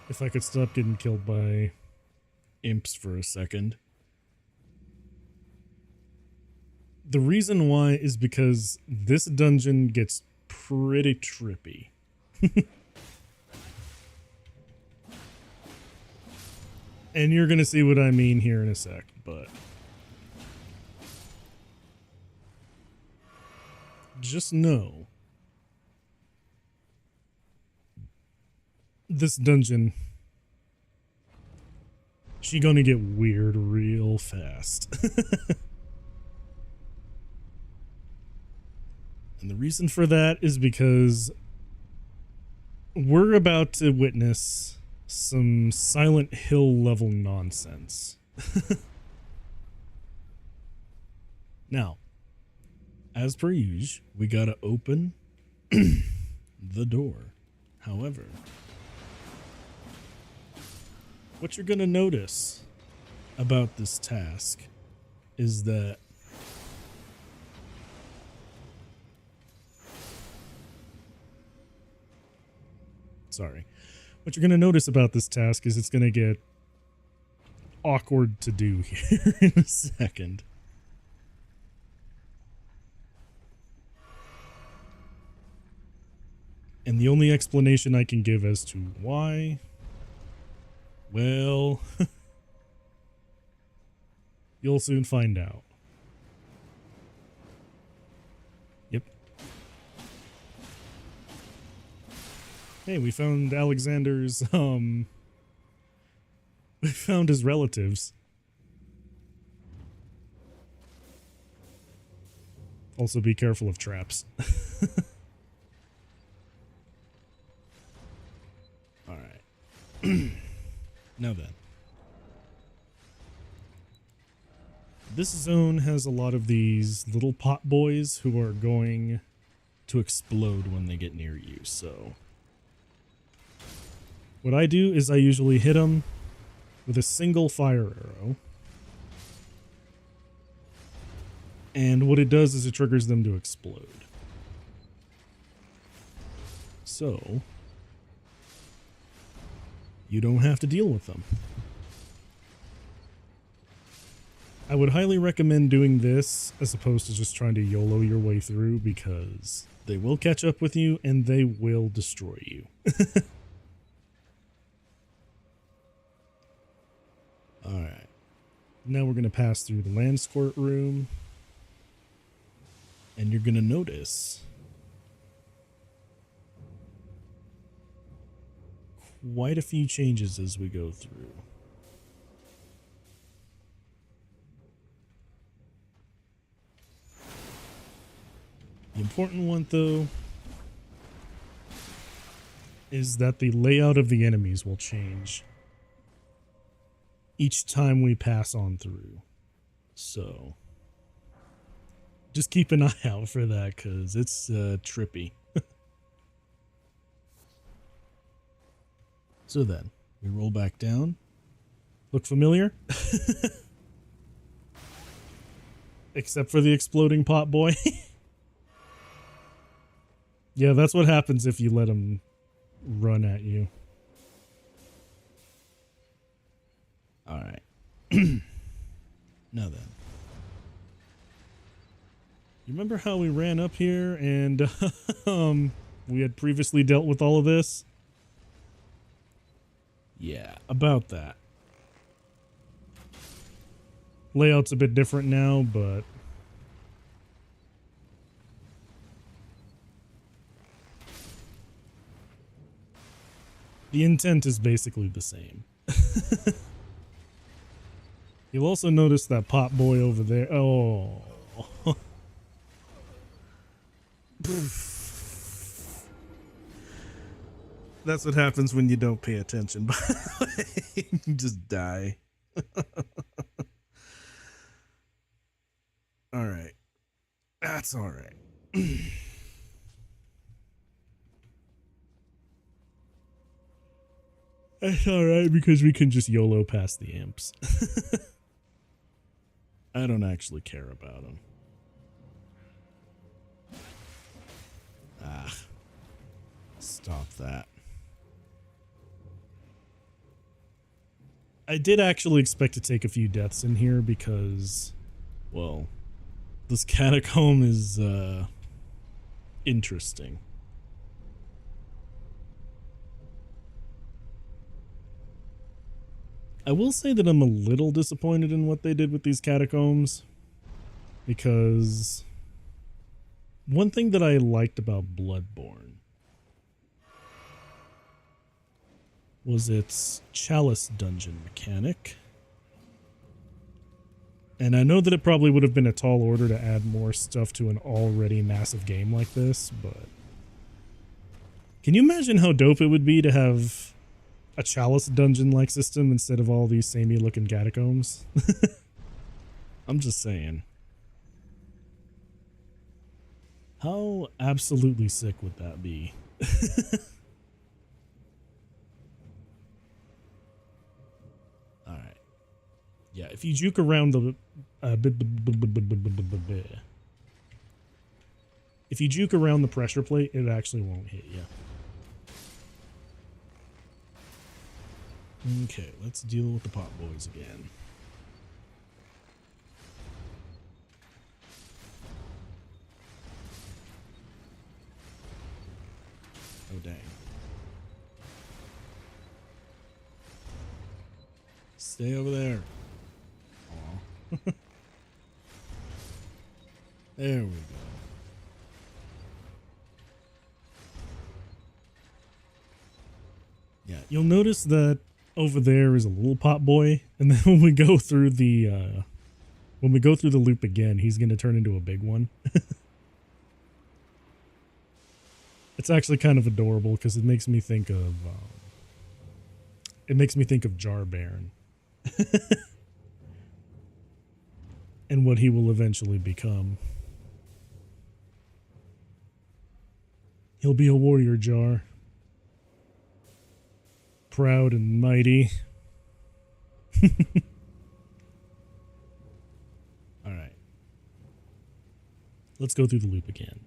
if I could stop getting killed by imps for a second. The reason why is because this dungeon gets pretty trippy. And you're going to see what I mean here in a sec, but just know this dungeon, she gonna get weird real fast. And the reason for that is because we're about to witness some Silent Hill level nonsense. Now, as per usual, we gotta open the door. However, what you're gonna notice about this task is that what you're going to notice about this task is it's going to get awkward to do here in a second. And the only explanation I can give as to why, well, you'll soon find out. Yep. Hey, we found Alexander's, we found his relatives. Also be careful of traps. Alright. Now then. This zone has a lot of these little pot boys who are going to explode when they get near you, so what I do is I usually hit them with a single fire arrow. And what it does is it triggers them to explode. So you don't have to deal with them. I would highly recommend doing this as opposed to just trying to YOLO your way through, because they will catch up with you and they will destroy you. Alright. Now we're going to pass through the land squirt room. And you're going to notice quite a few changes as we go through. The important one, though, is that the layout of the enemies will change each time we pass on through. So just keep an eye out for that, because it's trippy. So then, we roll back down. Look familiar? Except for the exploding pot boy. Yeah, that's what happens if you let him run at you. Alright. Now then. You remember how we ran up here and we had previously dealt with all of this? Yeah, about that. Layout's a bit different now, but the intent is basically the same. You'll also notice that pot boy over there. Oh. That's what happens when you don't pay attention, by the way. You just die. Alright. That's alright. That's alright because we can just YOLO past the imps. I don't actually care about them. Ah. Stop that. I did actually expect to take a few deaths in here because, well, this catacomb is, interesting. I will say that I'm a little disappointed in what they did with these catacombs, because one thing that I liked about Bloodborne was its chalice dungeon mechanic. And I know that it probably would have been a tall order to add more stuff to an already massive game like this, but can you imagine how dope it would be to have a chalice dungeon-like system instead of all these samey-looking catacombs? I'm just saying. How absolutely sick would that be? Alright. Yeah, if you juke around the... if you juke around the pressure plate, it actually won't hit you. Okay, let's deal with the pot boys again. Oh, dang. Stay over there. Aw. There we go. Yeah, you'll notice that over there is a little pot boy, and then when we go through the loop again, he's going to turn into a big one. It's actually kind of adorable because it makes me think of Jar Baron and what he will eventually become. He'll be a warrior Jar. Proud and mighty. Alright. Let's go through the loop again.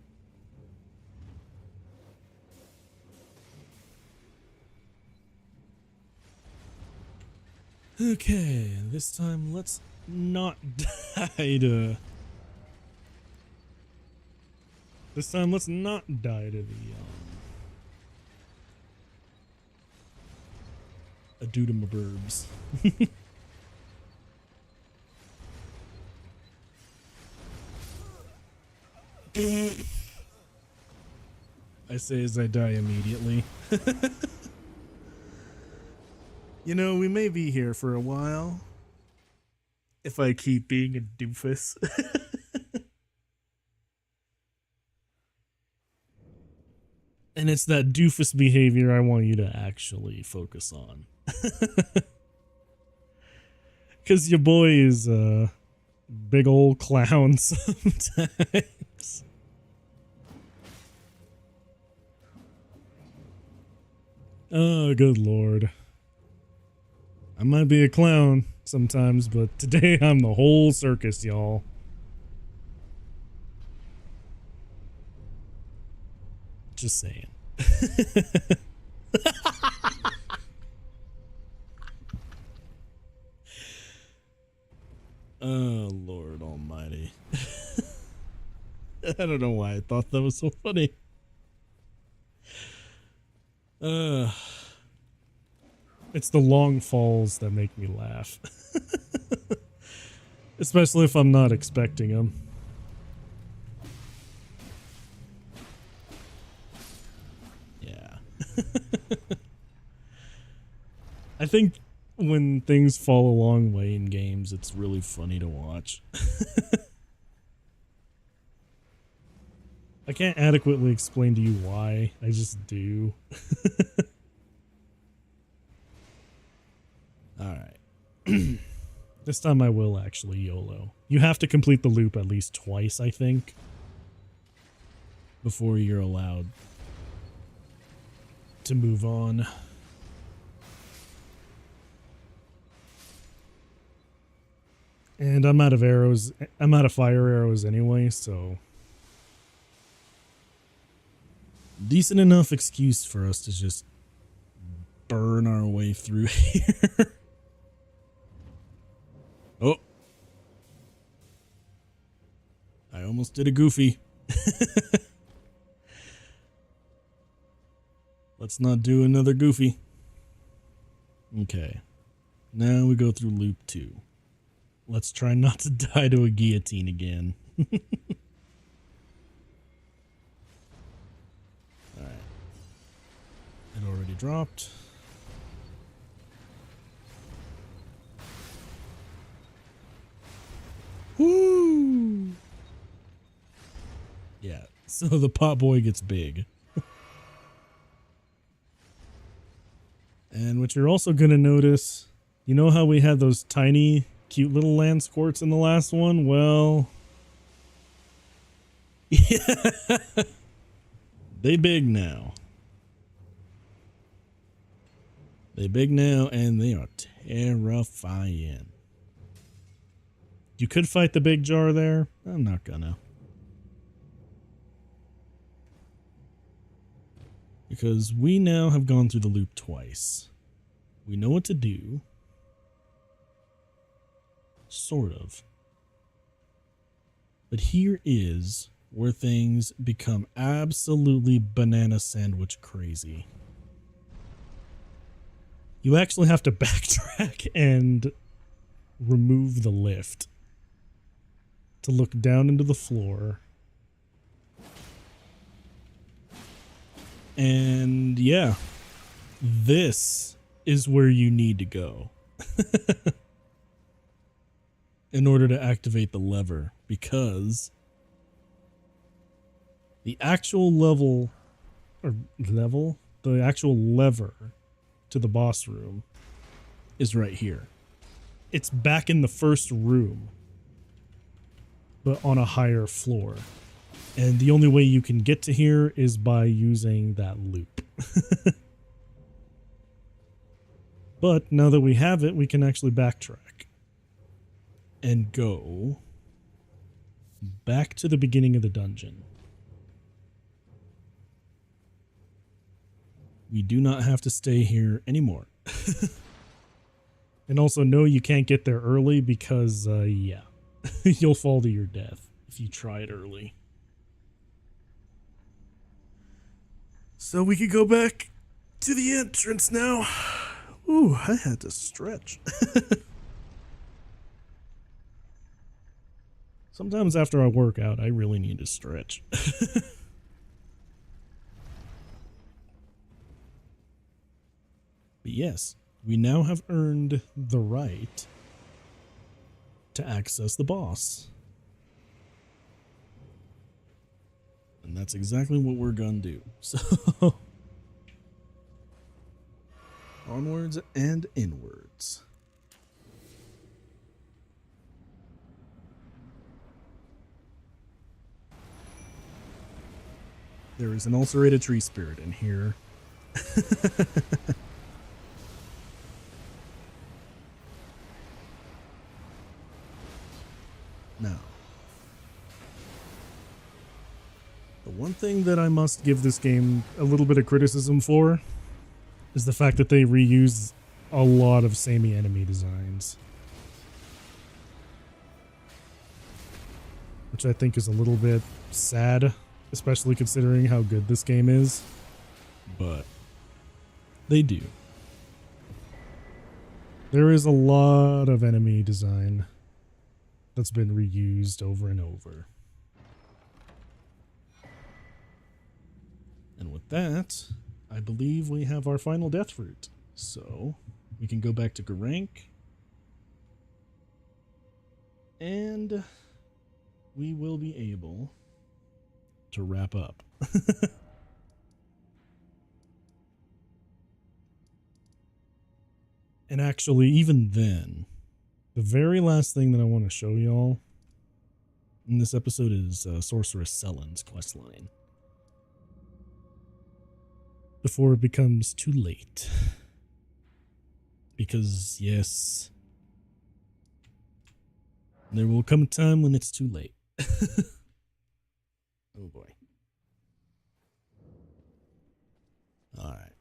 Okay, this time let's not die to... This time let's not die to the, Adudum burbs. I say as I die immediately. You know, we may be here for a while if I keep being a doofus. And it's that doofus behavior I want you to actually focus on. Because your boy is a big old clown sometimes. Oh, good lord. I might be a clown sometimes, but today I'm the whole circus, y'all. Just saying. Oh, Lord Almighty. I don't know why I thought that was so funny. It's the long falls that make me laugh. Especially if I'm not expecting them. Yeah. I think when things fall a long way in games, it's really funny to watch. I can't adequately explain to you why, I just do. Alright. This time I will actually YOLO. You have to complete the loop at least twice, I think, before you're allowed to move on. And I'm out of arrows. I'm out of fire arrows anyway, so decent enough excuse for us to just burn our way through here. Oh. I almost did a goofy. Let's not do another goofy. Okay. Now we go through loop 2. Let's try not to die to a guillotine again. Alright. It already dropped. Woo! Yeah, so the pot boy gets big. And what you're also going to notice, you know how we had those tiny, cute little land squirts in the last one? Well, yeah, they big now. They big now, and they are terrifying. You could fight the big jar there. I'm not gonna. Because we now have gone through the loop twice. We know what to do. Sort of. But here is where things become absolutely banana sandwich crazy. You actually have to backtrack and remove the lift to look down into the floor. And yeah, this is where you need to go in order to activate the lever, because the actual the actual lever to the boss room is right here. It's back in the first room, but on a higher floor. And the only way you can get to here is by using that loop. But now that we have it, we can actually backtrack and go back to the beginning of the dungeon. We do not have to stay here anymore. And also, no, you can't get there early because, yeah, you'll fall to your death if you try it early. So we could go back to the entrance now. Ooh, I had to stretch. Sometimes after I work out, I really need to stretch. But yes, we now have earned the right to access the boss. And that's exactly what we're gonna do. So, onwards and inwards. There is an ulcerated tree spirit in here. Now, the one thing that I must give this game a little bit of criticism for is the fact that they reuse a lot of samey enemy designs, which I think is a little bit sad, especially considering how good this game is. But they do. There is a lot of enemy design that's been reused over and over. And with that, I believe we have our final death route. So we can go back to Garank. And we will be able to wrap up. And actually, even then, the very last thing that I want to show y'all in this episode is Sorceress Sellen's questline. Before it becomes too late. Because, yes, There will come a time when it's too late. Oh boy. Alright.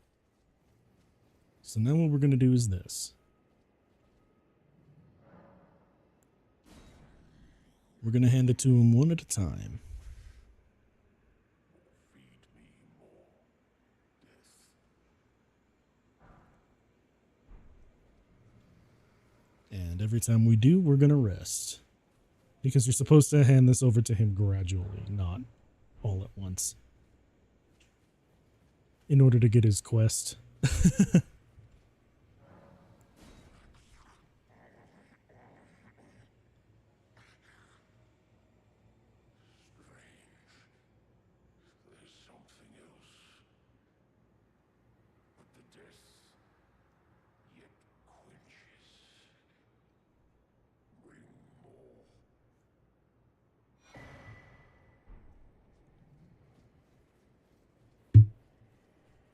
So now what we're going to do is this. We're going to hand it to him one at a time. And every time we do, we're going to rest. Because you're supposed to hand this over to him gradually, not all at once. In order to get his quest.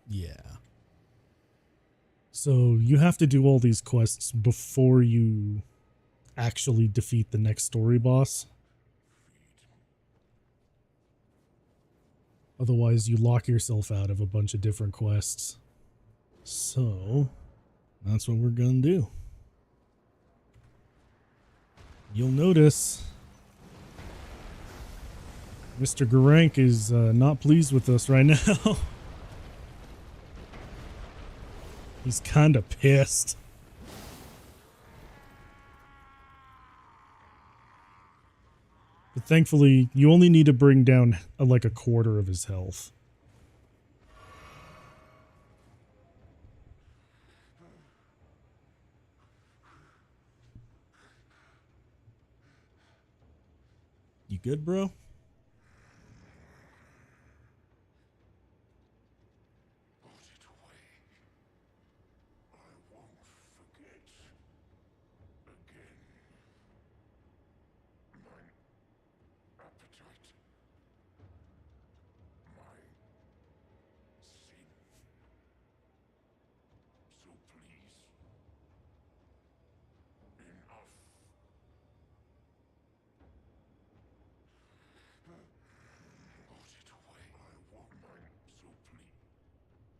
Yeah. So you have to do all these quests before you actually defeat the next story boss. Otherwise, you lock yourself out of a bunch of different quests. So, that's what we're gonna do. You'll notice Mr. Garank is not pleased with us right now. He's kinda pissed. But thankfully, you only need to bring down like a quarter of his health. You good, bro?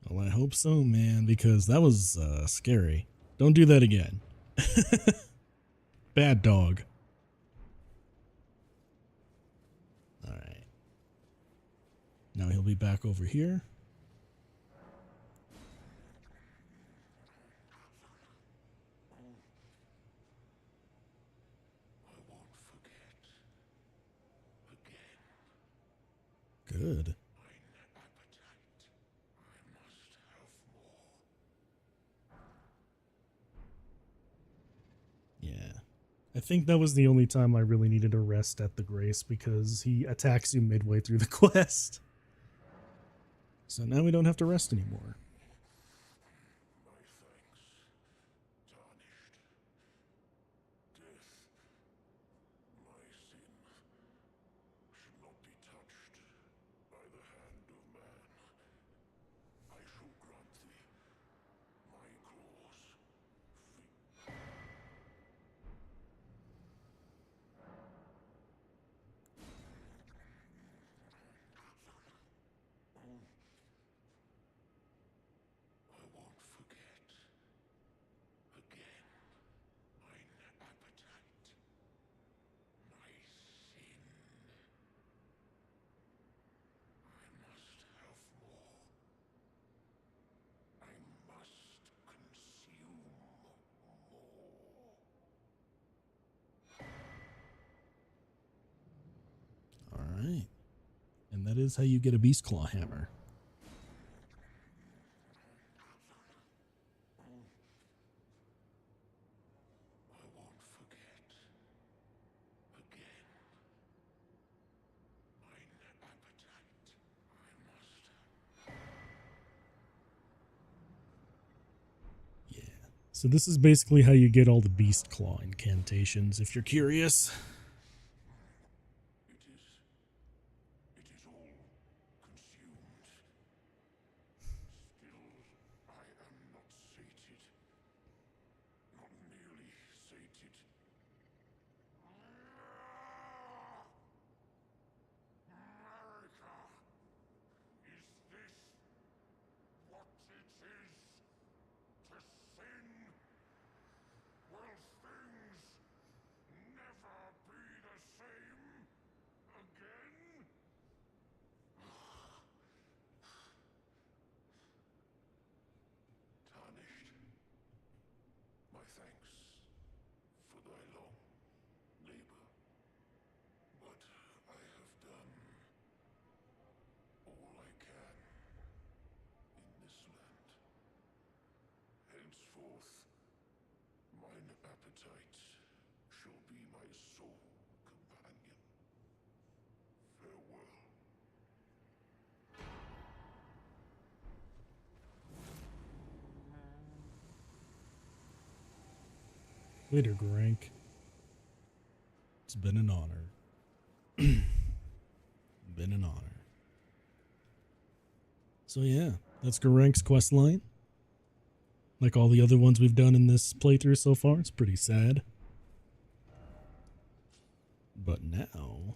Well, I hope so, man, because that was scary. Don't do that again. Bad dog. Alright. Now he'll be back over here. Good. Yeah. I think that was the only time I really needed a rest at the Grace, because he attacks you midway through the quest. So now we don't have to rest anymore. Alright. And that is how you get a Beast Claw hammer. Yeah. So this is basically how you get all the Beast Claw incantations, if you're curious. appetite shall be my sole companion. Farewell. Later, Grank. It's been an honor. Been an honor. So yeah, that's Garank's questline. Like all the other ones we've done in this playthrough so far, it's pretty sad. But now,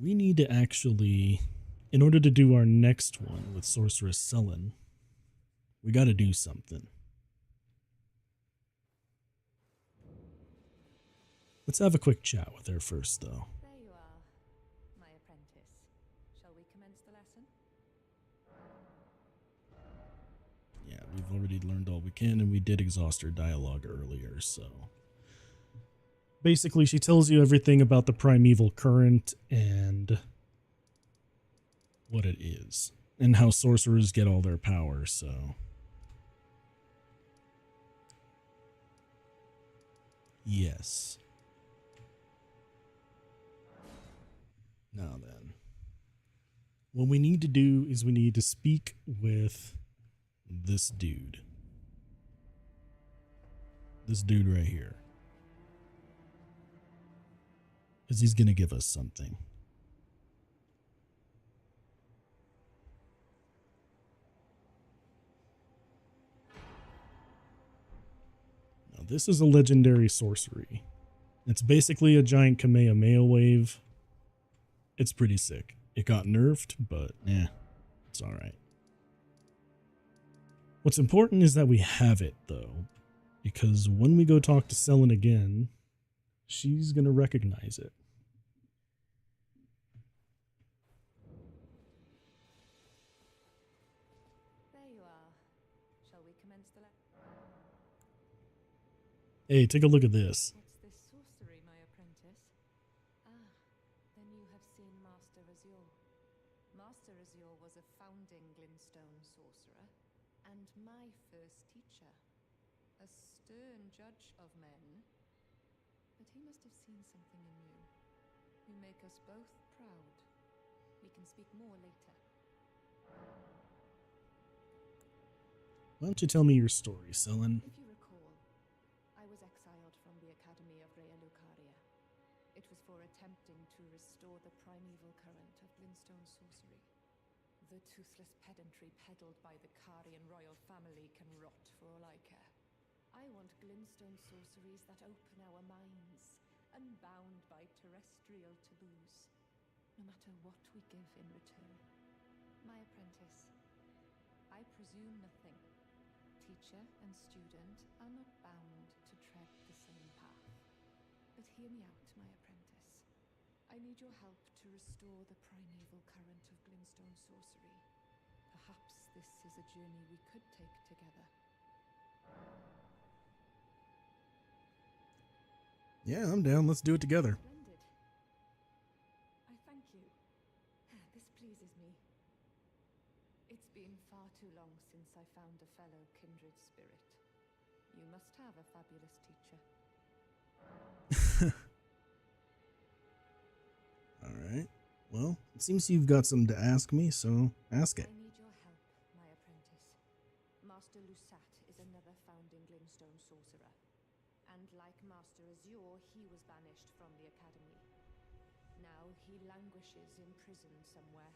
we need to actually, in order to do our next one with Sorceress Sullen, we gotta do something. Let's have a quick chat with her first, though. There you are, my apprentice. Shall we commence the lesson? Yeah, we've already learned all we can, and we did exhaust her dialogue earlier, so... Basically, she tells you everything about the primeval current and what it is, and how sorcerers get all their power, so... Yes. Now then. What we need to do is we need to speak with this dude. This dude right here. Because he's going to give us something. Now, this is a legendary sorcery. It's basically a giant Kamehameha wave. It's pretty sick. It got nerfed, but it's alright. What's important is that we have it, though, because when we go talk to Selen again, she's going to recognize it. There you are. Shall we commence the lesson? Hey, take a look at this. What's this sorcery, my apprentice? Ah, then you have seen Master Azure. Master Azure was a founding Glintstone sorcerer, and my first teacher. A stern judge of men. But he must have seen something in you. You make us both proud. We can speak more later. Why don't you tell me your story, Selen? If you recall, I was exiled from the Academy of Rea Lucaria. It was for attempting to restore the primeval current of Glintstone sorcery. The toothless pedantry peddled by the Carian royal family can rot for all I care. I want Glintstone sorceries that open our minds, unbound by terrestrial taboos, no matter what we give in return. My apprentice, I presume nothing. Teacher and student are not bound to tread the same path. But hear me out, my apprentice. I need your help to restore the primeval current of Glintstone sorcery. Perhaps this is a journey we could take together. Yeah, I'm down. Let's do it together. Splendid. I thank you. This pleases me. It's been far too long since I found a fellow kindred spirit. You must have a fabulous teacher. Alright. Well, it seems you've got something to ask me, so ask it. I need your help, my apprentice. Master Lusat is another founding Glintstone sorcerer. And like Master Azure, he was banished from the Academy. Now he languishes in prison somewhere.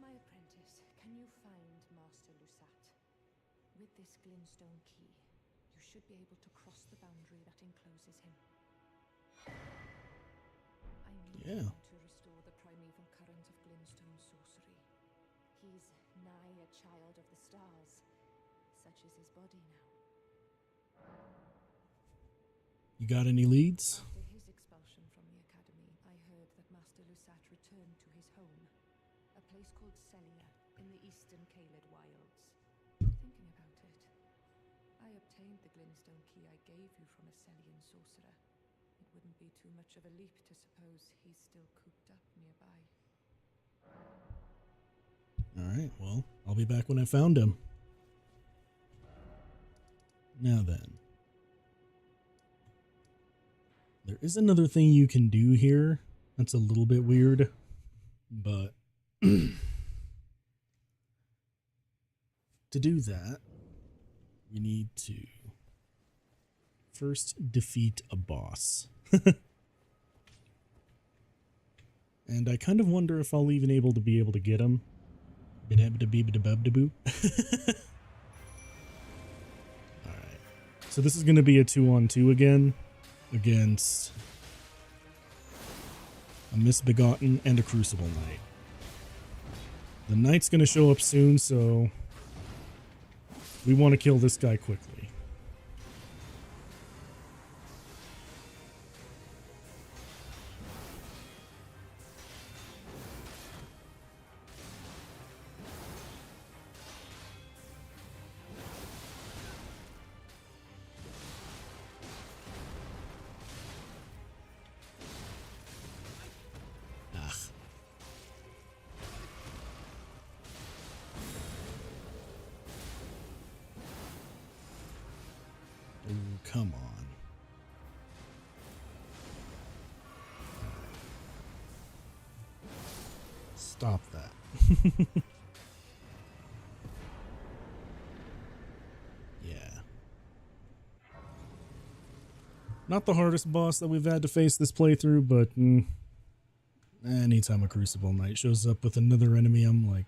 My apprentice, can you find Master Lusat? With this Glintstone key, you should be able to cross the boundary that encloses him. I need him to restore the primeval current of Glintstone sorcery. He's nigh a child of the stars. Such is his body now. You got any leads? After his expulsion from the Academy, I heard that Master Lusat returned to his home, a place called Celia in the eastern Caelid wilds. Thinking about it, I obtained the Glintstone key I gave you from a Celian sorcerer. It wouldn't be too much of a leap to suppose he's still cooped up nearby. Alright, well, I'll be back when I found him. Now then. There is another thing you can do here that's a little bit weird, but to do that, we need to first defeat a boss. And I kind of wonder if I'll even be able to get him. Alright. So this is going to be a 2-on-2 again against a Misbegotten and a Crucible Knight. The Knight's going to show up soon, so we want to kill this guy quickly. Come on. Stop that. Yeah. Not the hardest boss that we've had to face this playthrough, but anytime a Crucible Knight shows up with another enemy, I'm like,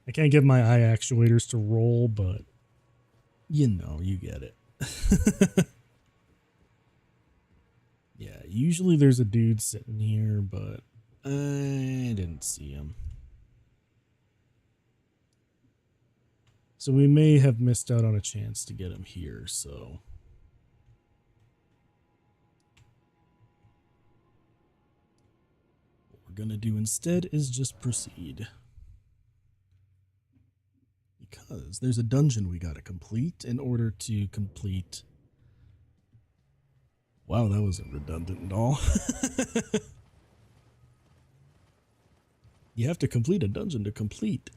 I can't get my eye actuators to roll, but you know, you get it. Yeah, usually there's a dude sitting here, but I didn't see him. So we may have missed out on a chance to get him here, so what we're gonna do instead is just proceed. Because there's a dungeon we gotta complete in order to complete. Wow, that wasn't redundant at all. You have to complete a dungeon to complete.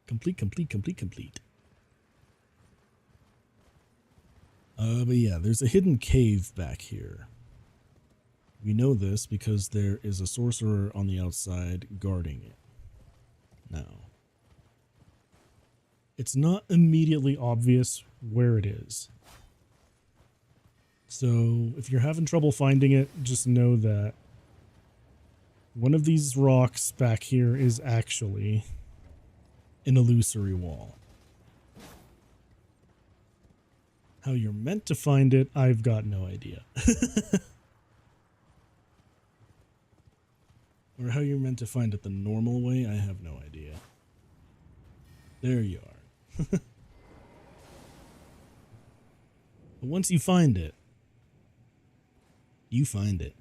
Complete. But yeah, there's a hidden cave back here. We know this because there is a sorcerer on the outside guarding it. Now, it's not immediately obvious where it is. So if you're having trouble finding it, just know that one of these rocks back here is actually an illusory wall. How you're meant to find it, I've got no idea. Or how you're meant to find it the normal way, I have no idea. There you are. But once you find it, you find it.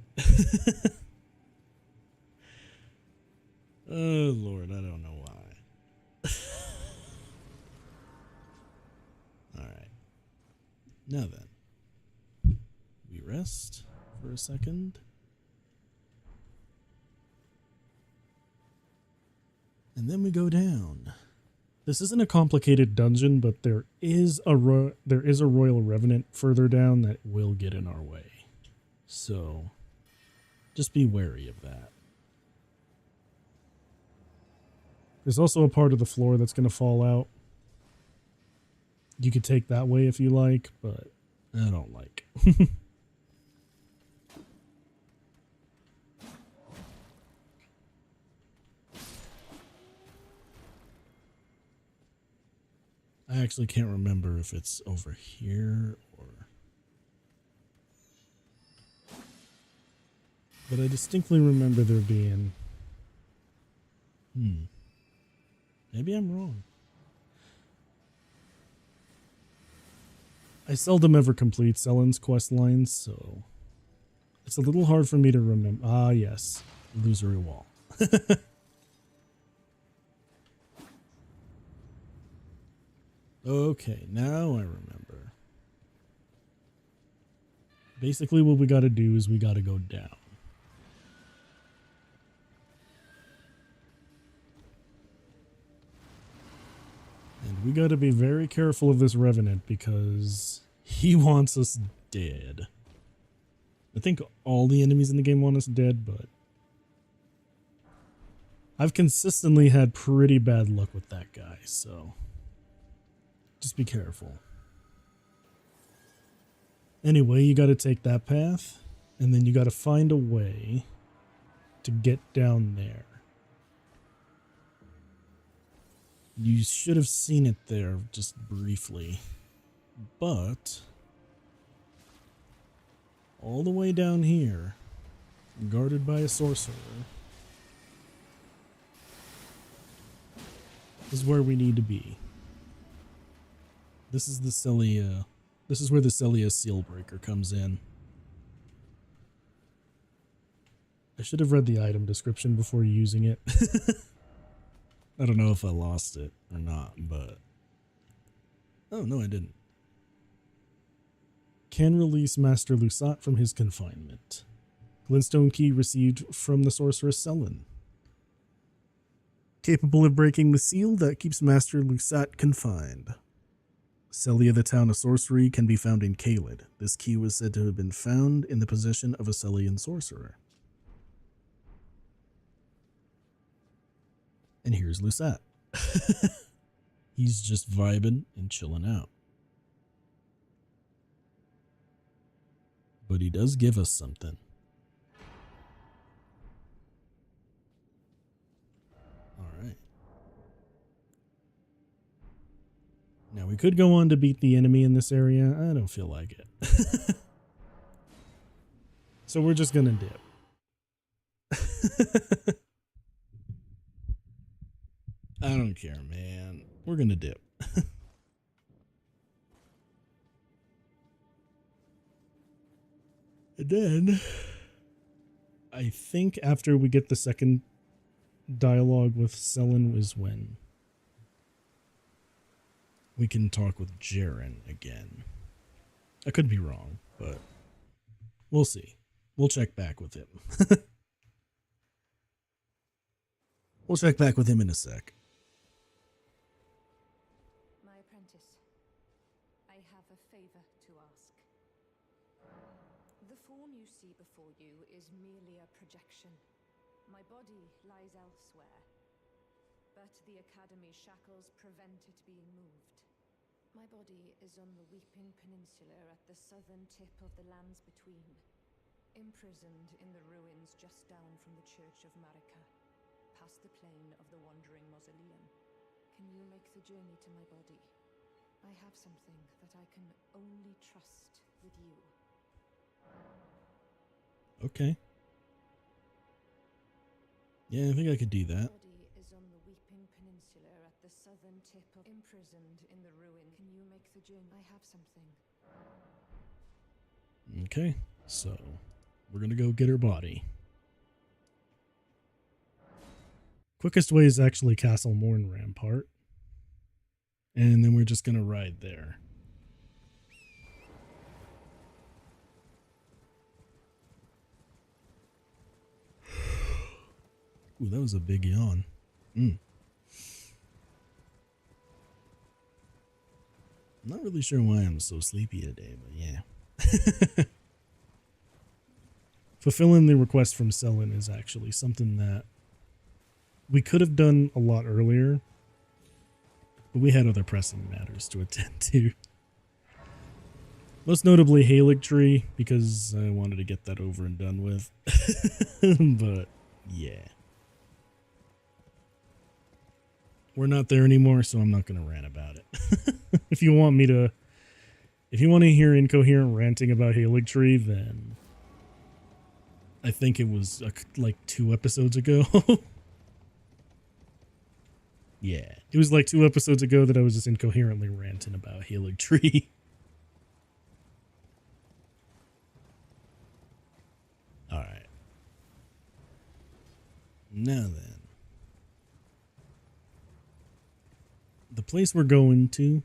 Oh Lord, I don't know why. Alright. Now then, we rest for a second. And then we go down. This isn't a complicated dungeon, but there is a Royal Revenant further down that will get in our way. So, just be wary of that. There's also a part of the floor that's going to fall out. You could take that way if you like, but I don't like. I actually can't remember if it's over here or... But I distinctly remember there being... Maybe I'm wrong. I seldom ever complete Sellen's quest lines, so... It's a little hard for me to remember. Ah, yes. Illusory wall. Okay, now I remember. Basically what we gotta do is we gotta go down. gotta be very careful of this Revenant because he wants us dead. I think all the enemies in the game want us dead, but I've consistently had pretty bad luck with that guy, so just be careful. Anyway, you gotta take that path, and then you gotta find a way to get down there. You should have seen it there just briefly, but all the way down here, guarded by a sorcerer, is where we need to be. This is the Celia. This is where the Celia Sealbreaker comes in. I should have read the item description before using it. I don't know if I lost it or not, but... Oh, no, I didn't. Can release Master Lusat from his confinement. Glintstone key received from the sorceress Selin. Capable of breaking the seal that keeps Master Lusat confined. Celia, the town of sorcery, can be found in Caelid. This key was said to have been found in the possession of a Celian sorcerer. And here's Lusat. He's just vibing and chilling out. But he does give us something. Alright. Now we could go on to beat the enemy in this area. I don't feel like it. So we're just gonna dip. I don't care, man. We're gonna dip. And then I think after we get the second dialogue with Selin is when we can talk with Jaren again. I could be wrong, but we'll see. We'll check back with him. We'll check back with him in a sec. My apprentice, I have a favor to ask. The form you see before you is merely a projection. My body lies elsewhere, but the Academy's shackles prevent it being moved. My body is on the Weeping Peninsula at the southern tip of the lands between, imprisoned in the ruins just down from the Church of Marika, past the plain of the Wandering Mausoleum. Can you make the journey to my body? I have something that I can only trust with you. Okay. Yeah, I think I could do that. My body is on the Weeping Peninsula at the southern tip of imprisoned in the ruin. Can you make the journey? I have something. Okay, so we're gonna go get her body. Quickest way is actually Castle Morn Rampart. And then we're just gonna ride there. Ooh, that was a big yawn. I'm not really sure why I'm so sleepy today, but yeah. Fulfilling the request from Selin is actually something that we could have done a lot earlier, but we had other pressing matters to attend to. Most notably Erdtree, because I wanted to get that over and done with. But yeah. We're not there anymore, so I'm not going to rant about it. If you want to hear incoherent ranting about Erdtree, then I think it was like 2 episodes ago. Yeah, it was like 2 episodes ago that I was just incoherently ranting about Erdtree. Alright. Now then. The place we're going to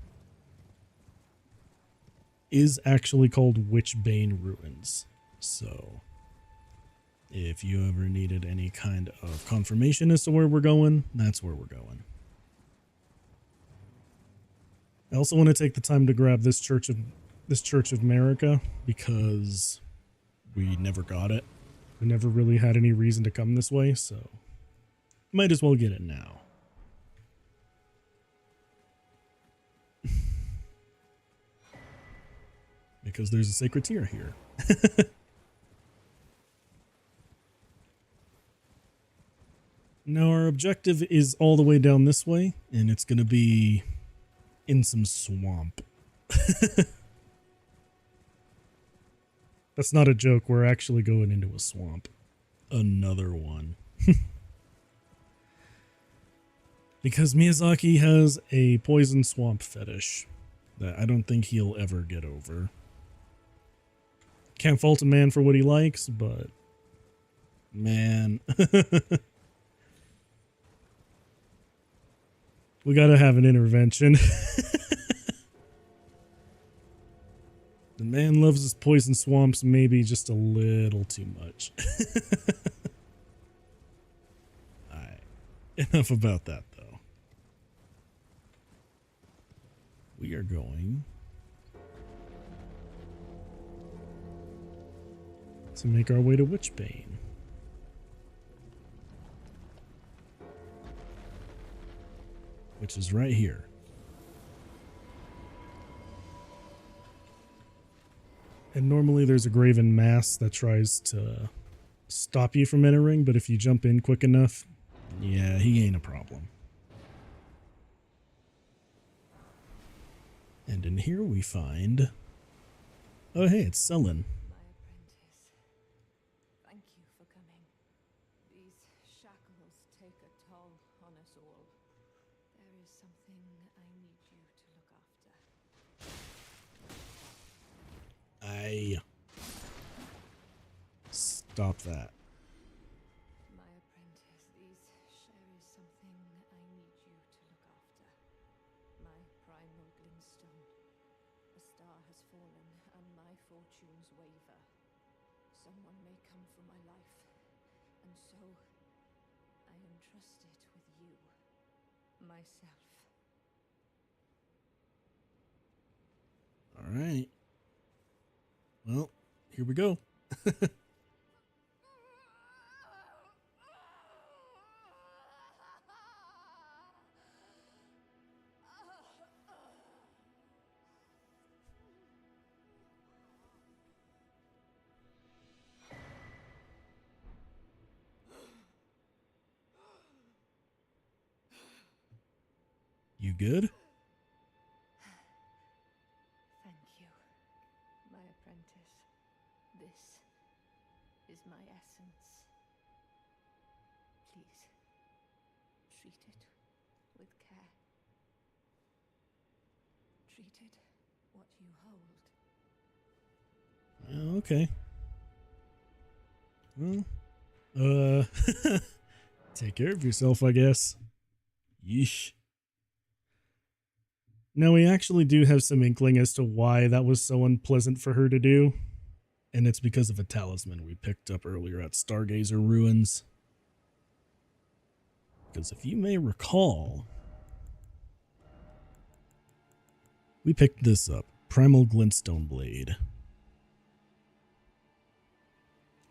is actually called Witchbane Ruins. So, if you ever needed any kind of confirmation as to where we're going, that's where we're going. I also want to take the time to grab this Church of America because we never got it. We never really had any reason to come this way, so might as well get it now. Because there's a sacred tear here. Now our objective is all the way down this way, and it's going to be in some swamp. That's not a joke. We're actually going into a swamp. Another one. Because Miyazaki has a poison swamp fetish that I don't think he'll ever get over. Can't fault a man for what he likes, but man. We gotta have an intervention. The man loves his poison swamps maybe just a little too much. Alright. Enough about that, though. We are going to make our way to Witchbane. Which is right here. And normally there's a graven mass that tries to stop you from entering, but if you jump in quick enough, yeah, he ain't a problem. And in here we find... Oh hey, it's Sullen. My apprentice, thank you for coming. These shackles take a toll on us all. There is something I need you to look after. Stop that. My apprentice, there is something I need you to look after. My primal glintstone. A star has fallen, and my fortunes waver. Someone may come for my life, and so I entrust it with you, myself. All right. Well, here we go. You good? Thank you, my apprentice. This is my essence. Please, treat it with care. Treat it what you hold. Okay. Well, take care of yourself, I guess. Yeesh. Now, we actually do have some inkling as to why that was so unpleasant for her to do. And it's because of a talisman we picked up earlier at Stargazer Ruins. Because if you may recall, we picked this up. Primal Glintstone Blade.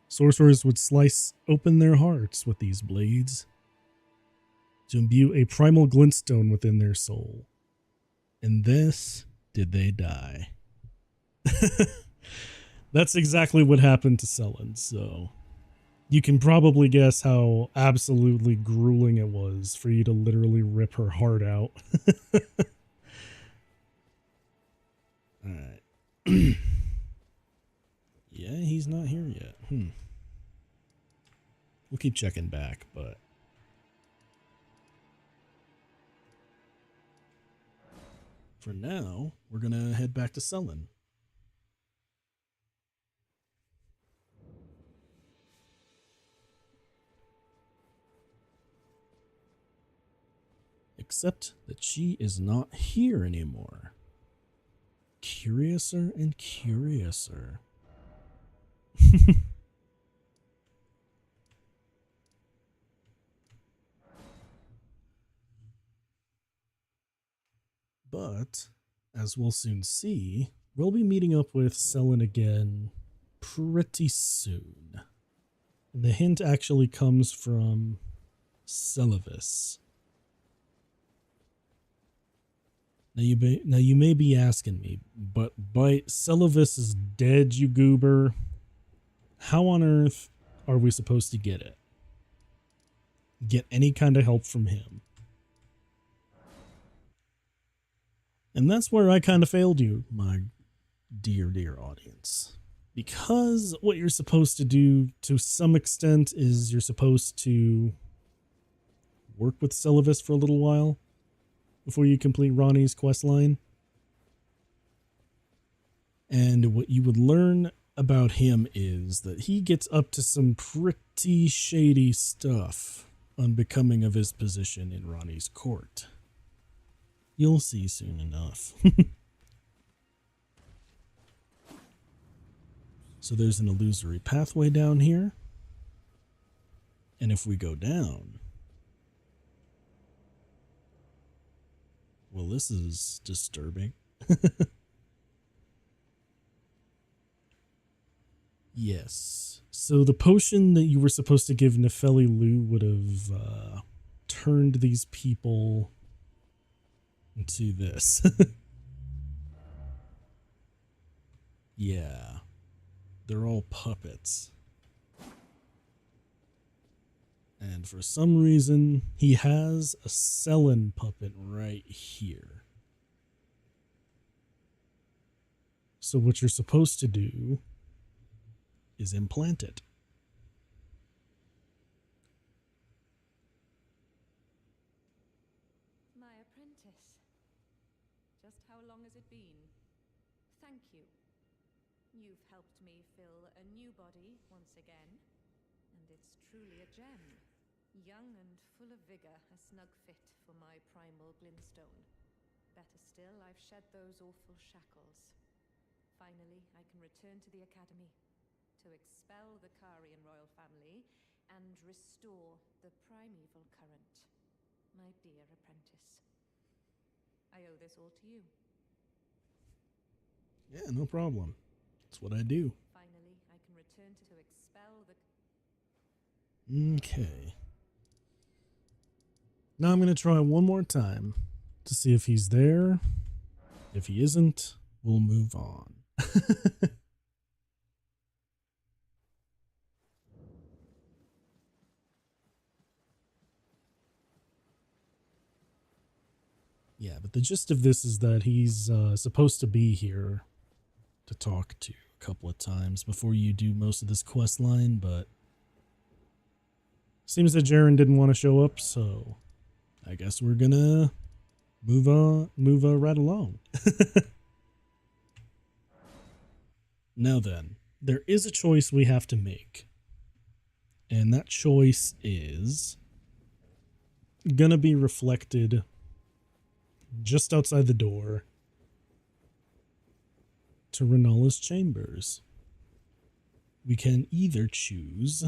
Sorcerers would slice open their hearts with these blades to imbue a primal glintstone within their soul. And this did they die. That's exactly what happened to Sullen, so you can probably guess how absolutely grueling it was for you to literally rip her heart out. Alright. Yeah, he's not here yet. We'll keep checking back, but... for now, we're gonna head back to Sullen. Except that she is not here anymore. Curiouser and curiouser. But as we'll soon see, we'll be meeting up with Selen again pretty soon. And the hint actually comes from Celavis. Now you may be asking me, but Byte, Celavis is dead, you goober. How on earth are we supposed to get it? Get any kind of help from him? And that's where I kind of failed you, my dear audience. Because what you're supposed to do to some extent is you're supposed to work with Celavis for a little while before you complete Ronnie's questline. And what you would learn about him is that he gets up to some pretty shady stuff unbecoming of his position in Ronnie's court. You'll see soon enough. So there's an illusory pathway down here. And if we go down, well, this is disturbing. Yes. So the potion that you were supposed to give Nefeli Lu would have turned these people into this. Yeah. They're all puppets. And for some reason, he has a Selen puppet right here. So what you're supposed to do is implant it. My apprentice. Just how long has it been? Thank you. You've helped me fill a new body once again, and it's truly a gem. Young and full of vigor, a snug fit for my primal glintstone. Better still, I've shed those awful shackles. Finally, I can return to the academy to expel the Karian royal family and restore the primeval current. My dear apprentice, I owe this all to you. Yeah, no problem. That's what I do. Finally, I can return to expel the... Okay. Now I'm going to try one more time to see if he's there. If he isn't, we'll move on. Yeah, but the gist of this is that he's supposed to be here to talk to a couple of times before you do most of this quest line, but seems that Jaren didn't want to show up, so I guess we're gonna move right along. Now then, there is a choice we have to make, and that choice is gonna be reflected just outside the door to Renala's chambers. We can either choose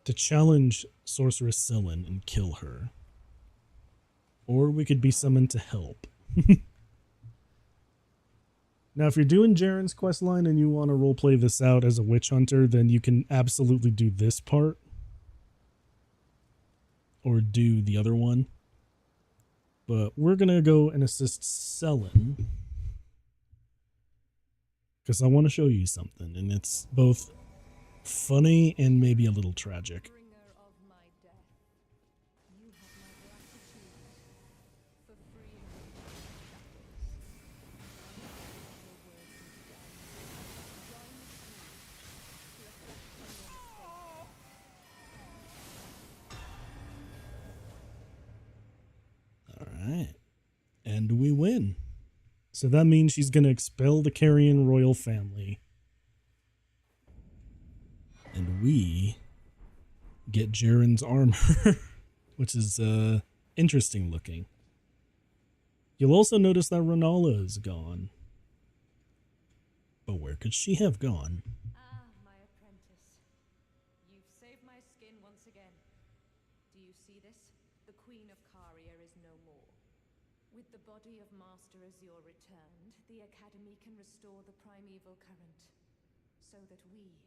to challenge Sorceress Selen and kill her, or we could be summoned to help. Now, if you're doing Jaren's questline and you want to roleplay this out as a witch hunter, then you can absolutely do this part. Or do the other one. But we're going to go and assist Selen. Because I want to show you something. And it's both funny and maybe a little tragic. Bringer of my death. You have my gratitude for freeing me from my Alright. And we win. So that means she's going to expel the Karian royal family. And we get Jaren's armor, which is interesting looking. You'll also notice that Renala is gone. But where could she have gone? Ah, my apprentice. You've saved my skin once again. Do you see this? The Queen of Caria is no more. the body of Master Azure returned, the Academy can restore the primeval current, so that we,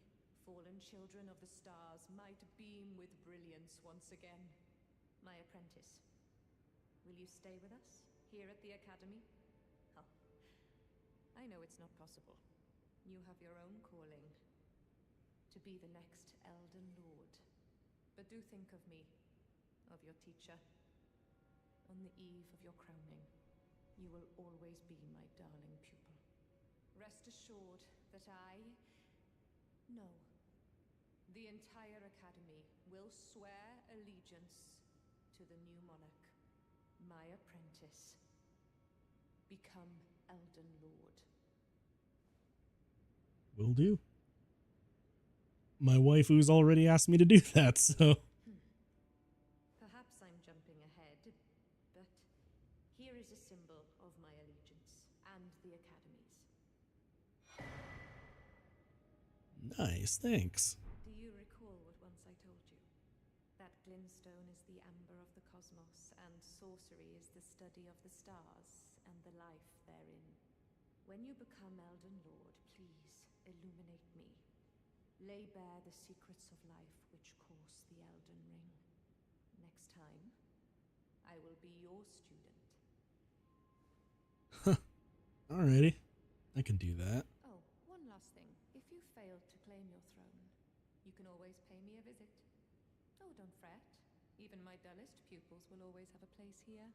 fallen children of the stars, might beam with brilliance once again. My apprentice, will you stay with us, here at the Academy? Oh, I know it's not possible. You have your own calling, to be the next Elden Lord. But do think of me, of your teacher. On the eve of your crowning, you will always be my darling pupil. Rest assured that no, the entire Academy will swear allegiance to the new monarch, my apprentice. Become Elden Lord. Will do. My waifu's already asked me to do that, so... Perhaps I'm jumping ahead, but here is a symbol of my allegiance and the Academy's. Nice, thanks. Do you recall what once I told you? That glintstone is the amber of the cosmos, and sorcery is the study of the stars and the life therein. When you become Elden Lord, please illuminate me. Lay bare the secrets of life which course the Elden Ring. Next time, I will be your student. Alrighty, I can do that. Oh, one last thing. If you failed to claim your throne, you can always pay me a visit. Oh, don't fret. Even my dullest pupils will always have a place here.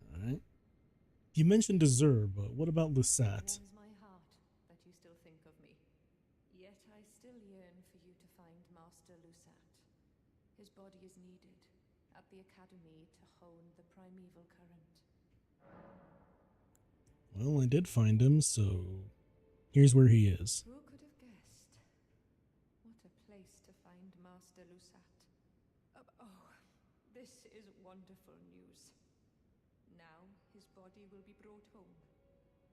Alright. You mentioned Azure, but what about Lusat? It warms my heart that you still think of me. Yet I still yearn for you to find Master Lusat. His body is needed at the Academy to hone the primeval current. Well, I did find him, so here's where he is. Who could have guessed? What a place to find Master Lusat. Oh, this is wonderful news. Now his body will be brought home.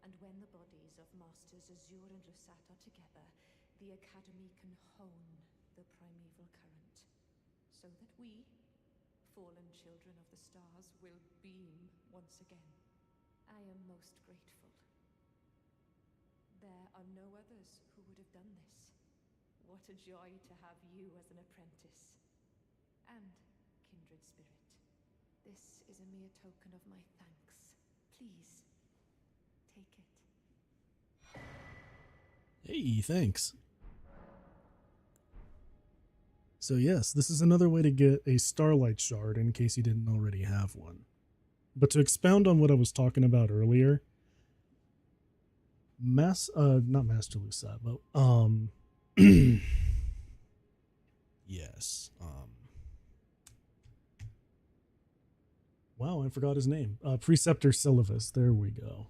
And when the bodies of Masters Azure and Lusat are together, the Academy can hone the primeval current, so that we, fallen children of the stars, will beam once again. I am most grateful. There are no others who would have done this. What a joy to have you as an apprentice. And, kindred spirit, this is a mere token of my thanks. Please, take it. Hey, thanks. So yes, this is another way to get a Starlight Shard in case you didn't already have one. But to expound on what I was talking about earlier, not Master Lusat, but yes, wow, I forgot his name. Preceptor Syllivus. There we go.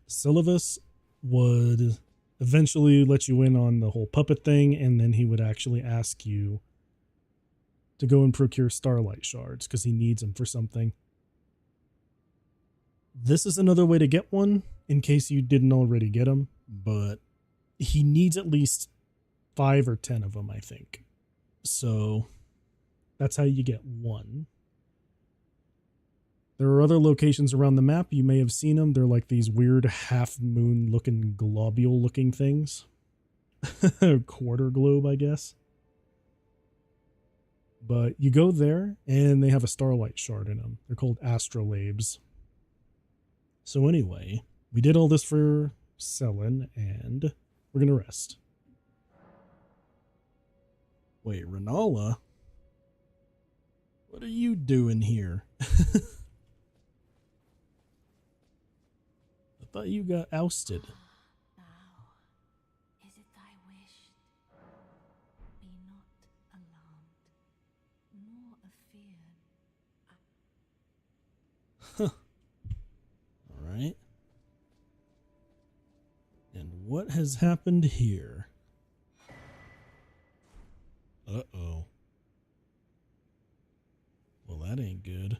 Syllivus would eventually let you in on the whole puppet thing, and then he would actually ask you to go and procure Starlight Shards because he needs them for something. This is another way to get one in case you didn't already get them, but he needs at least 5 or 10 of them, I think. So that's how you get one. There are other locations around the map. You may have seen them. They're like these weird half-moon looking globule looking things. Quarter globe, I guess. But you go there and they have a Starlight Shard in them. They're called astrolabes. So anyway, we did all this for Selen and we're going to rest. Wait, Renala? What are you doing here? I thought you got ousted. Now, is it thy wish? Be not alarmed, nor afeared. Alright. And what has happened here? Uh-oh. Well, that ain't good.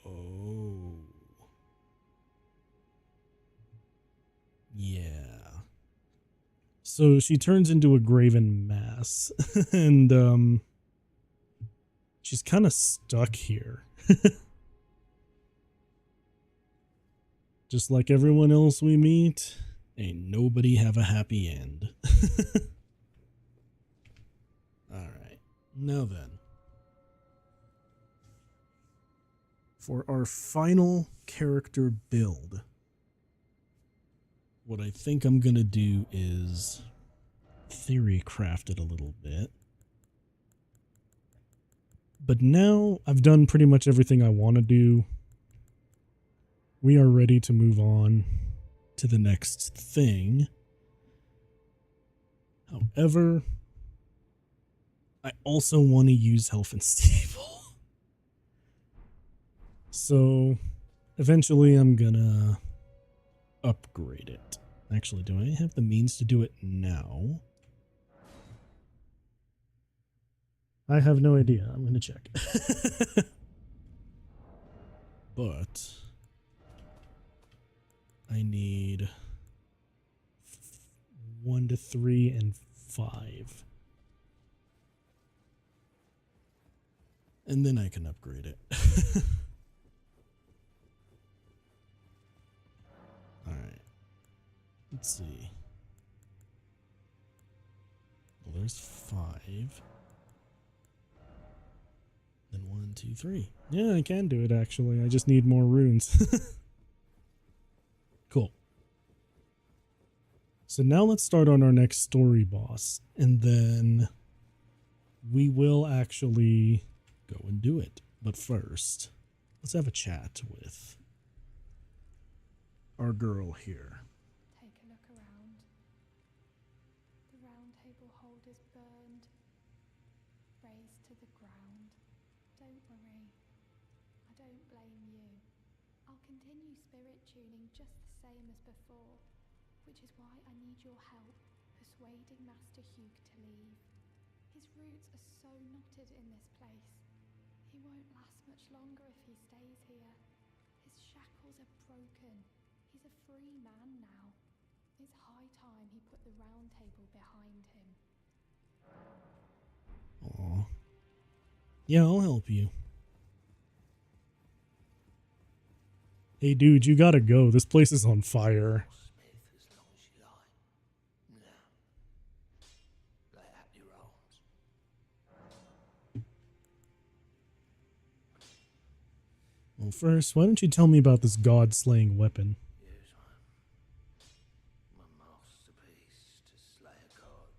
Oh. Yeah. So she turns into a graven mass, and she's kind of stuck here. Just like everyone else we meet, ain't nobody have a happy end. Alright, now then. For our final character build, what I think I'm gonna do is theory craft it a little bit. But now I've done pretty much everything I want to do. We are ready to move on to the next thing. However, I also want to use Health and Stable. So eventually I'm gonna upgrade it. Actually, do I have the means to do it now? I have no idea. I'm gonna check. But I need 1 to 3 and 5. And then I can upgrade it. Alright. Let's see. Well, there's 5. Then 1, 2, 3. Yeah, I can do it actually. I just need more runes. Cool. So now let's start on our next story boss, and then we will actually go and do it. But first, let's have a chat with our girl here. Take a look around. The round table hold is burned, razed to the ground. Don't worry, I don't blame you. I'll continue spirit tuning just the same as before, which is why I need your help persuading Master Hugh to leave. His roots are so knotted in this place. He won't last much longer if he stays here. His shackles are broken. He's a free man now. It's high time he put the round table behind him. Aw. Yeah, I'll help you. Hey dude, you gotta go. This place is on fire. Smith, as long as you like. Now, lay out your arms. Well, first, why don't you tell me about this god-slaying weapon? Here's one. My masterpiece to slay a god.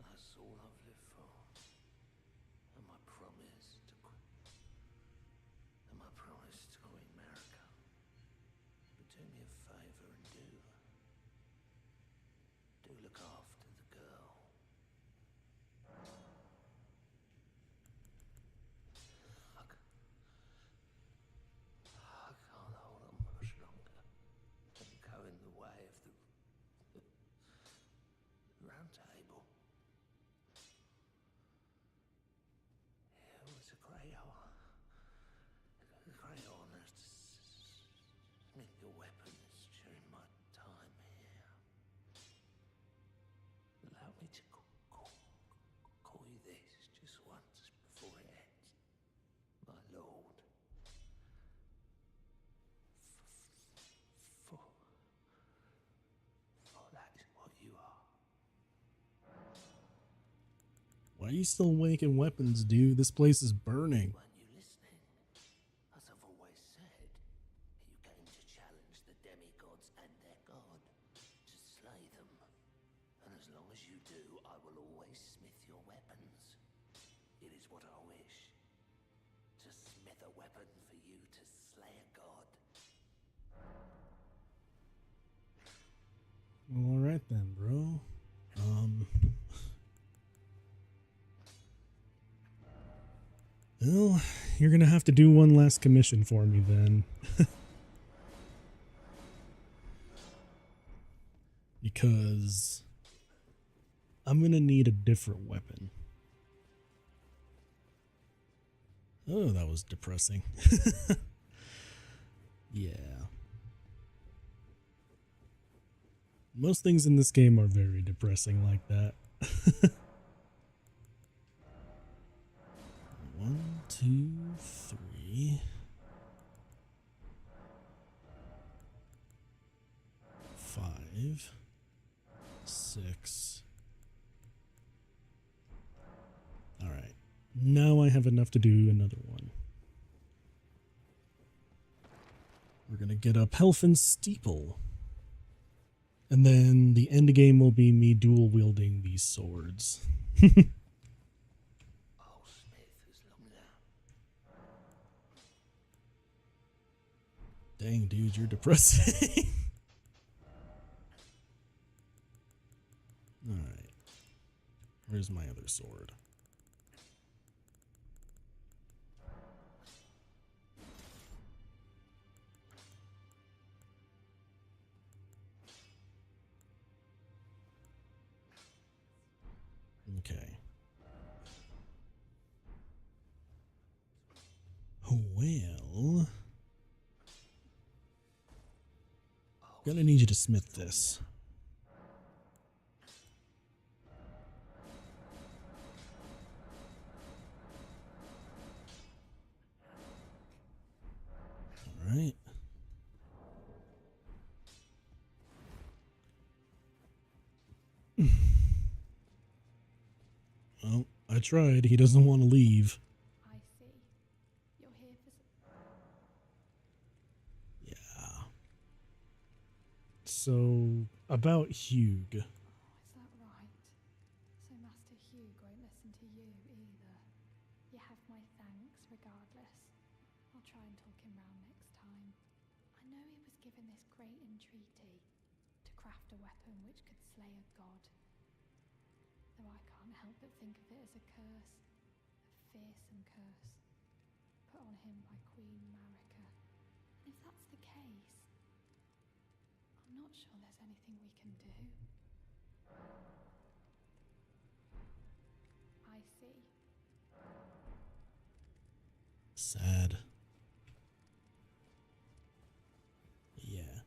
That's all I've lived for. And my promise to Queen America. But do me a favor and do look after the girl. I can't hold on much longer and go in the way of the round table. It was a great honor to smith your weapons during my time here. Allow me to call you this just once before it ends, my lord. For that is what you are. Why are you still making weapons, dude? This place is burning. Weren't you listening? As I've always said, you came to challenge the demigods and their god, to slay them. And as long as you do, I will always smith your weapons. It is what I wish. To smith a weapon for you to slay a god. Well, alright then, bro. Well, you're gonna have to do one last commission for me then. Because I'm gonna need a different weapon. Oh, that was depressing. Yeah. Most things in this game are very depressing like that. 1, 2, 3. 5, 6. All right. Now I have enough to do another one. We're going to get up Helfen's Steeple. And then the end game will be me dual wielding these swords. Oh, Smith, as long now. Dang, dude, you're depressing. All right. Where's my other sword? Okay. Well, gonna need you to smith this. All right. Well, I tried. He doesn't want to leave. I see. You're here for Yeah. So, about Hugh. Is that right? So Master Hugh won't listen to you either. You have my thanks regardless. I'll try and talk him round next time. I know he was given this great entreaty to craft a weapon which could slay a god. Though I can't help but think of it as a curse, a fearsome curse, put on him by Queen Marika. And if that's the case, I'm not sure there's anything we can do. I see. Sad. Yeah.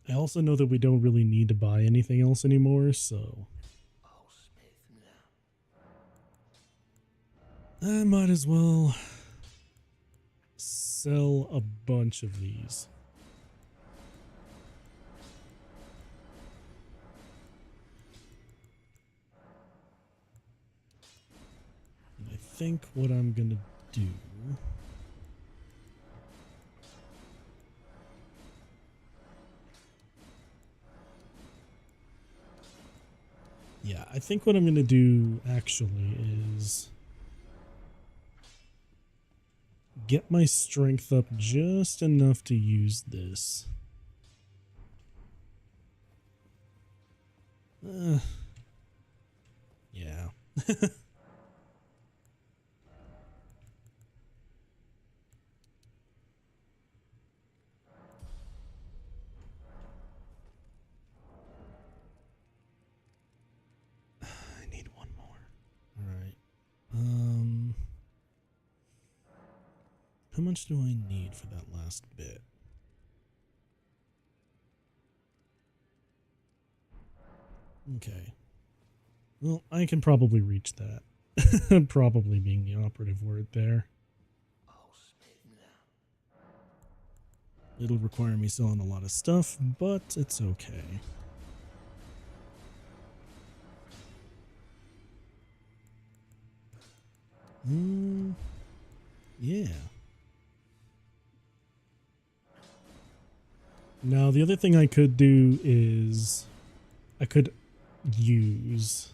I also know that we don't really need to buy anything else anymore, so Oh, Smith, now. I might as well sell a bunch of these. And I think what I'm gonna do I think what I'm gonna do actually is get my strength up just enough to use this. Yeah. I need one more. All right. How much do I need for that last bit? Okay. Well, I can probably reach that. Probably being the operative word there. Oh, Smith, now. It'll require me selling a lot of stuff, but it's okay. Yeah. Now, the other thing I could do is I could use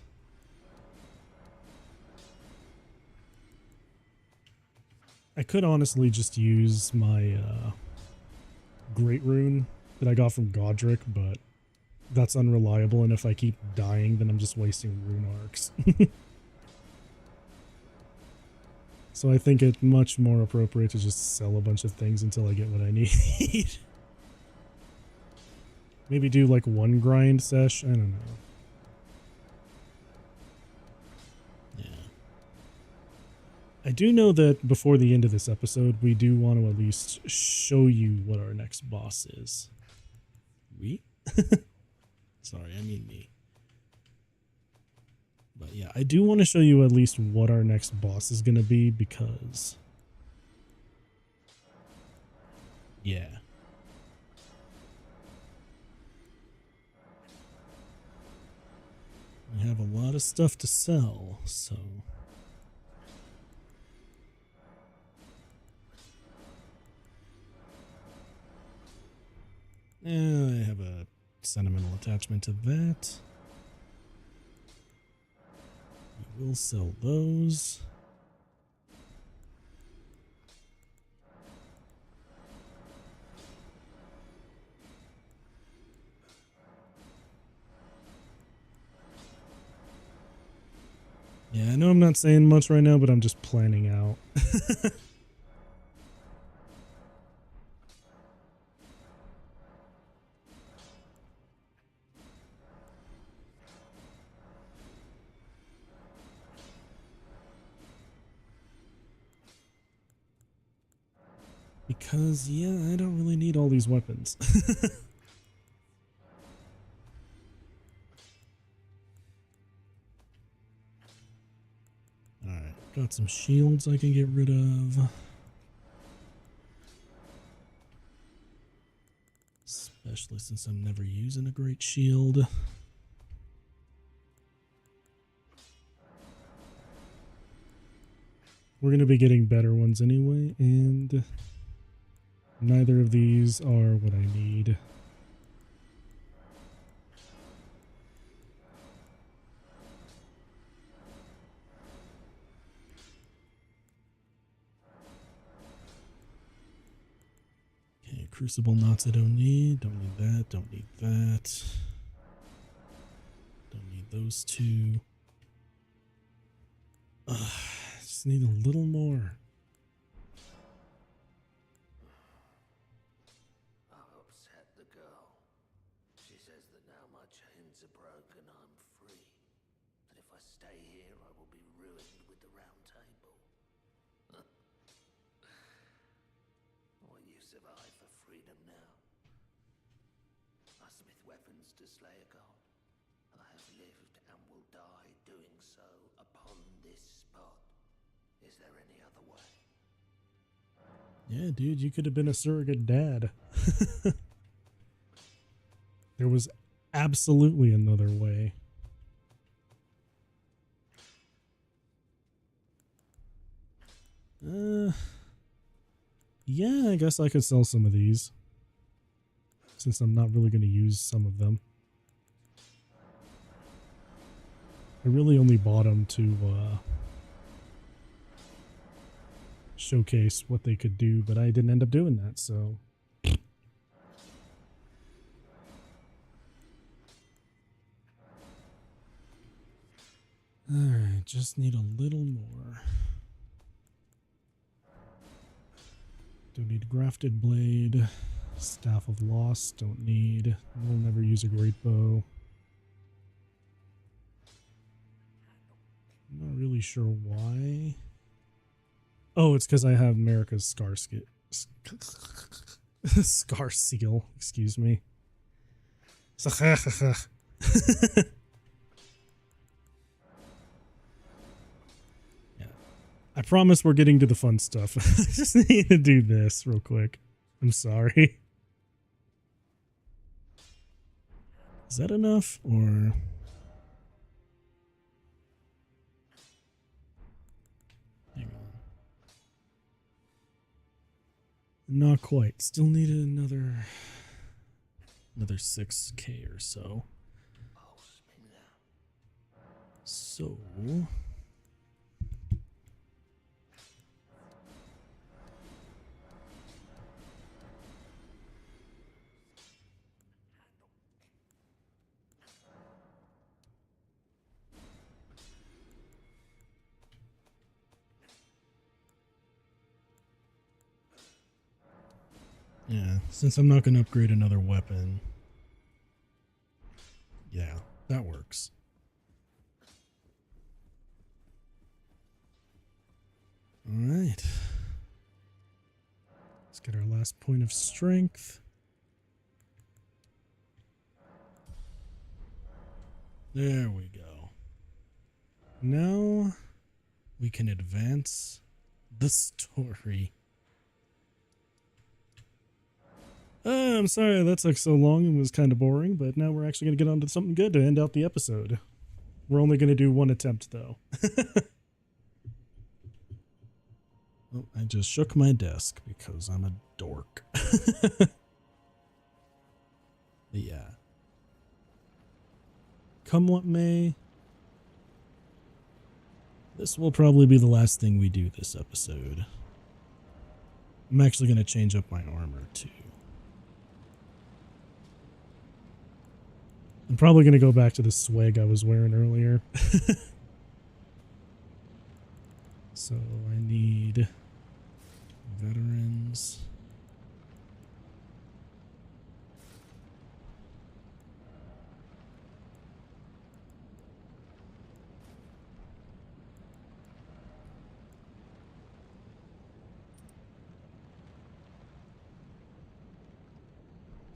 honestly just use my Great Rune that I got from Godric, but that's unreliable, and if I keep dying, then I'm just wasting rune arcs. So I think it's much more appropriate to just sell a bunch of things until I get what I need. Maybe do like one grind sesh? I don't know. Yeah. I do know that before the end of this episode, we do want to at least show you what our next boss is. We? Sorry, I mean me. But yeah, I do want to show you at least what our next boss is going to be because... yeah. We have a lot of stuff to sell, so... I have a sentimental attachment to that. We will sell those. Yeah, I know I'm not saying much right now, but I'm just planning out. Because, yeah, I don't really need all these weapons. Alright, got some shields I can get rid of. Especially since I'm never using a great shield. We're going to be getting better ones anyway, and neither of these are what I need. Okay, crucible knots I don't need. Don't need that. Don't need that. Don't need those two. Just need a little more. I've upset the girl. She says that now my chains are broken, I'm free. That if I stay here, I will be ruined with the round table. What use have I for freedom now? I smith weapons to slay a god. I have lived and will die doing so upon this spot. Is there any other way? Yeah, dude, you could have been a surrogate dad. There was absolutely another way. Yeah, I guess I could sell some of these. Since I'm not really going to use some of them. I really only bought them to showcase what they could do, but I didn't end up doing that, so... Alright, just need a little more. Don't need grafted blade. Staff of loss, don't need. We'll never use a great bow. I'm not really sure why. Oh, it's because I have America's Scar Scar Seal, excuse me. Yeah. I promise we're getting to the fun stuff. I just need to do this real quick. I'm sorry. Is that enough, or... Hang on. Not quite. Still need another 6K or so. So... yeah, since I'm not going to upgrade another weapon. Yeah, that works. Alright. Let's get our last point of strength. There we go. Now we can advance the story. I'm sorry that took so long and was kind of boring, but now we're actually going to get on to something good to end out the episode. We're only going to do one attempt, though. Oh, I just shook my desk because I'm a dork. But yeah. Come what may, this will probably be the last thing we do this episode. I'm actually going to change up my armor, too. I'm probably going to go back to the swag I was wearing earlier. So I need veterans.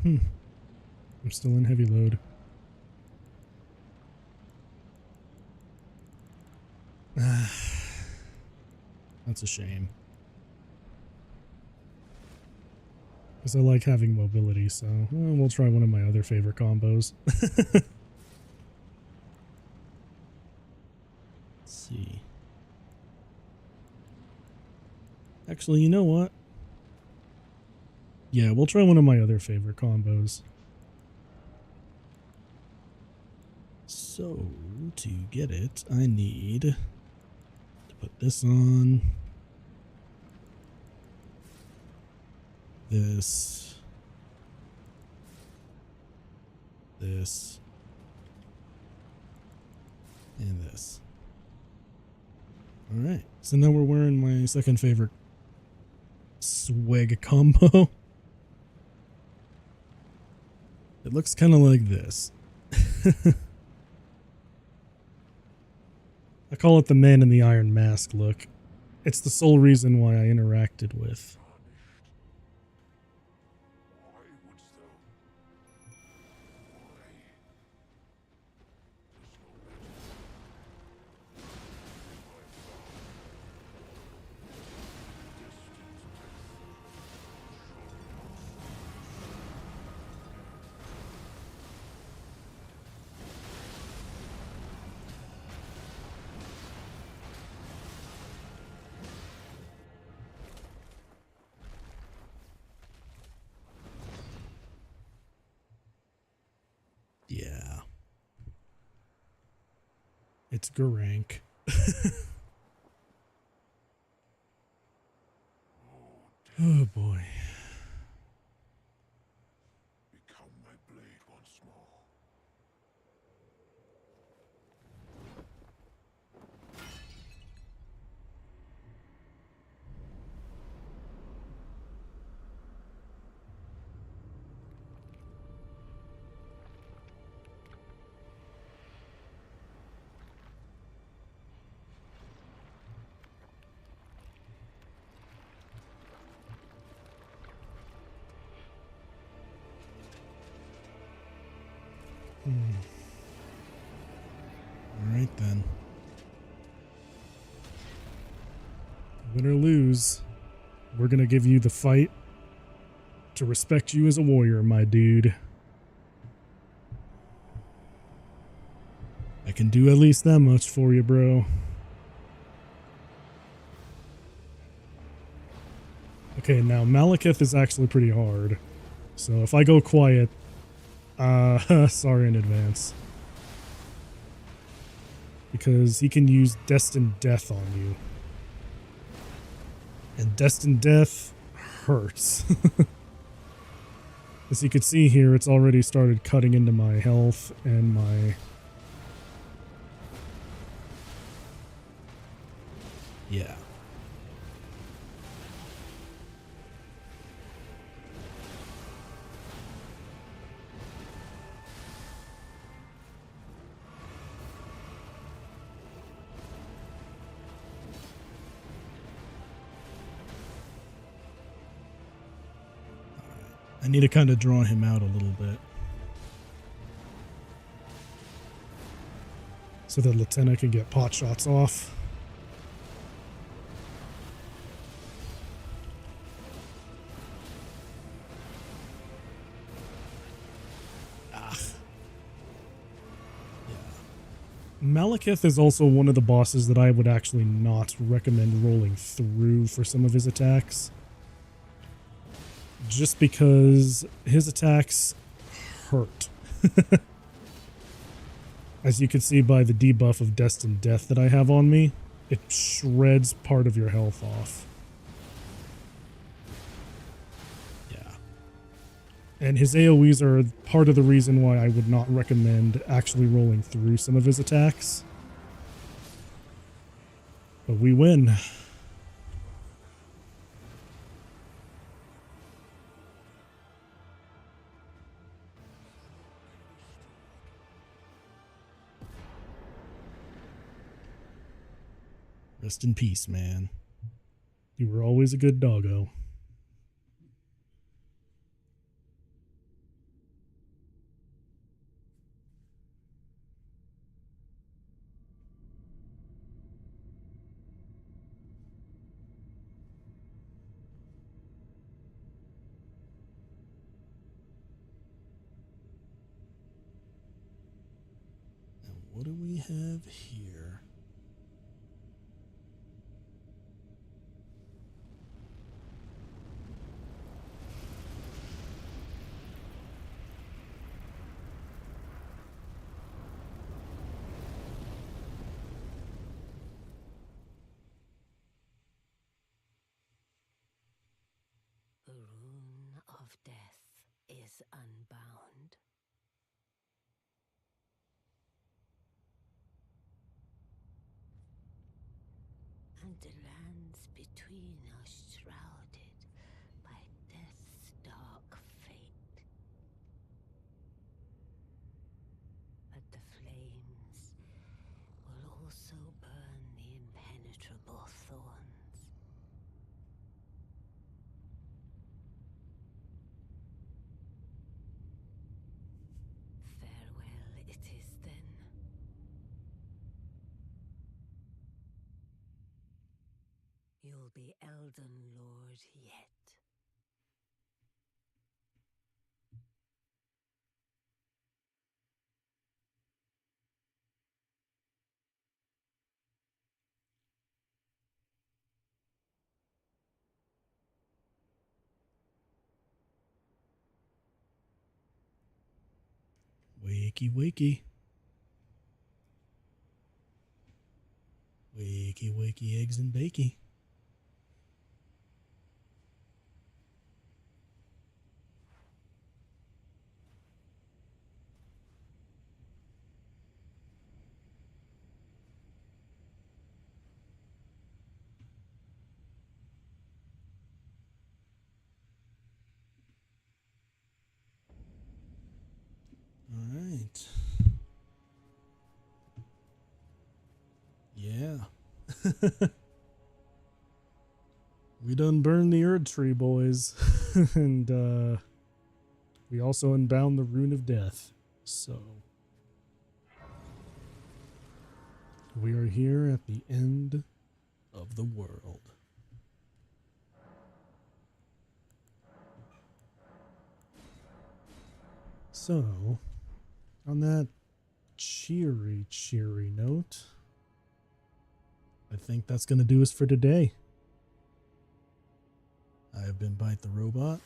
I'm still in heavy load. That's a shame. Because I like having mobility, so we'll try one of my other favorite combos. Let's see. Actually, you know what? Yeah, we'll try one of my other favorite combos. So, to get it, I need to put this on. This. This. And this. Alright, so now we're wearing my second favorite swag combo. It looks kind of like this. I call it the man in the iron mask look. It's the sole reason why I interacted with. Yeah. It's Garank. Oh boy. Become my blade once more. Alright then. Win or lose, we're gonna give you the fight to respect you as a warrior, my dude. I can do at least that much for you, bro. Okay, now Malekith is actually pretty hard. So if I go quiet, sorry in advance. Because he can use Destined Death on you. And Destined Death hurts. As you can see here, it's already started cutting into my health and my... Yeah. I need to kind of draw him out a little bit. so that Latenna can get pot shots off. Malekith is also one of the bosses that I would actually not recommend rolling through for some of his attacks. Just because his attacks hurt. As you can see by the debuff of Destined Death that I have on me, it shreds part of your health off. Yeah. And his AoEs are part of the reason why I would not recommend actually rolling through some of his attacks. But we win. Rest in peace, man. You were always a good doggo. Now, what do we have here? The rune of death is unbound. And the lands between are shrouded by death's dark fate. But the flames will also burn the impenetrable thorns. Farewell it is then. You'll be Elden Lord yet. Wakey, wakey. Wakey, wakey, eggs and bakey. All right. Yeah. We done burned the Erdtree, boys. And we also unbound the Rune of Death. So we are here at the end of the world. So, on that cheery, cheery note, I think that's going to do us for today. I have been Byte the Robot.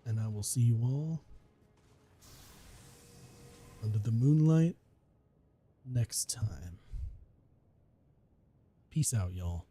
And I will see you all under the moonlight next time. Peace out, y'all.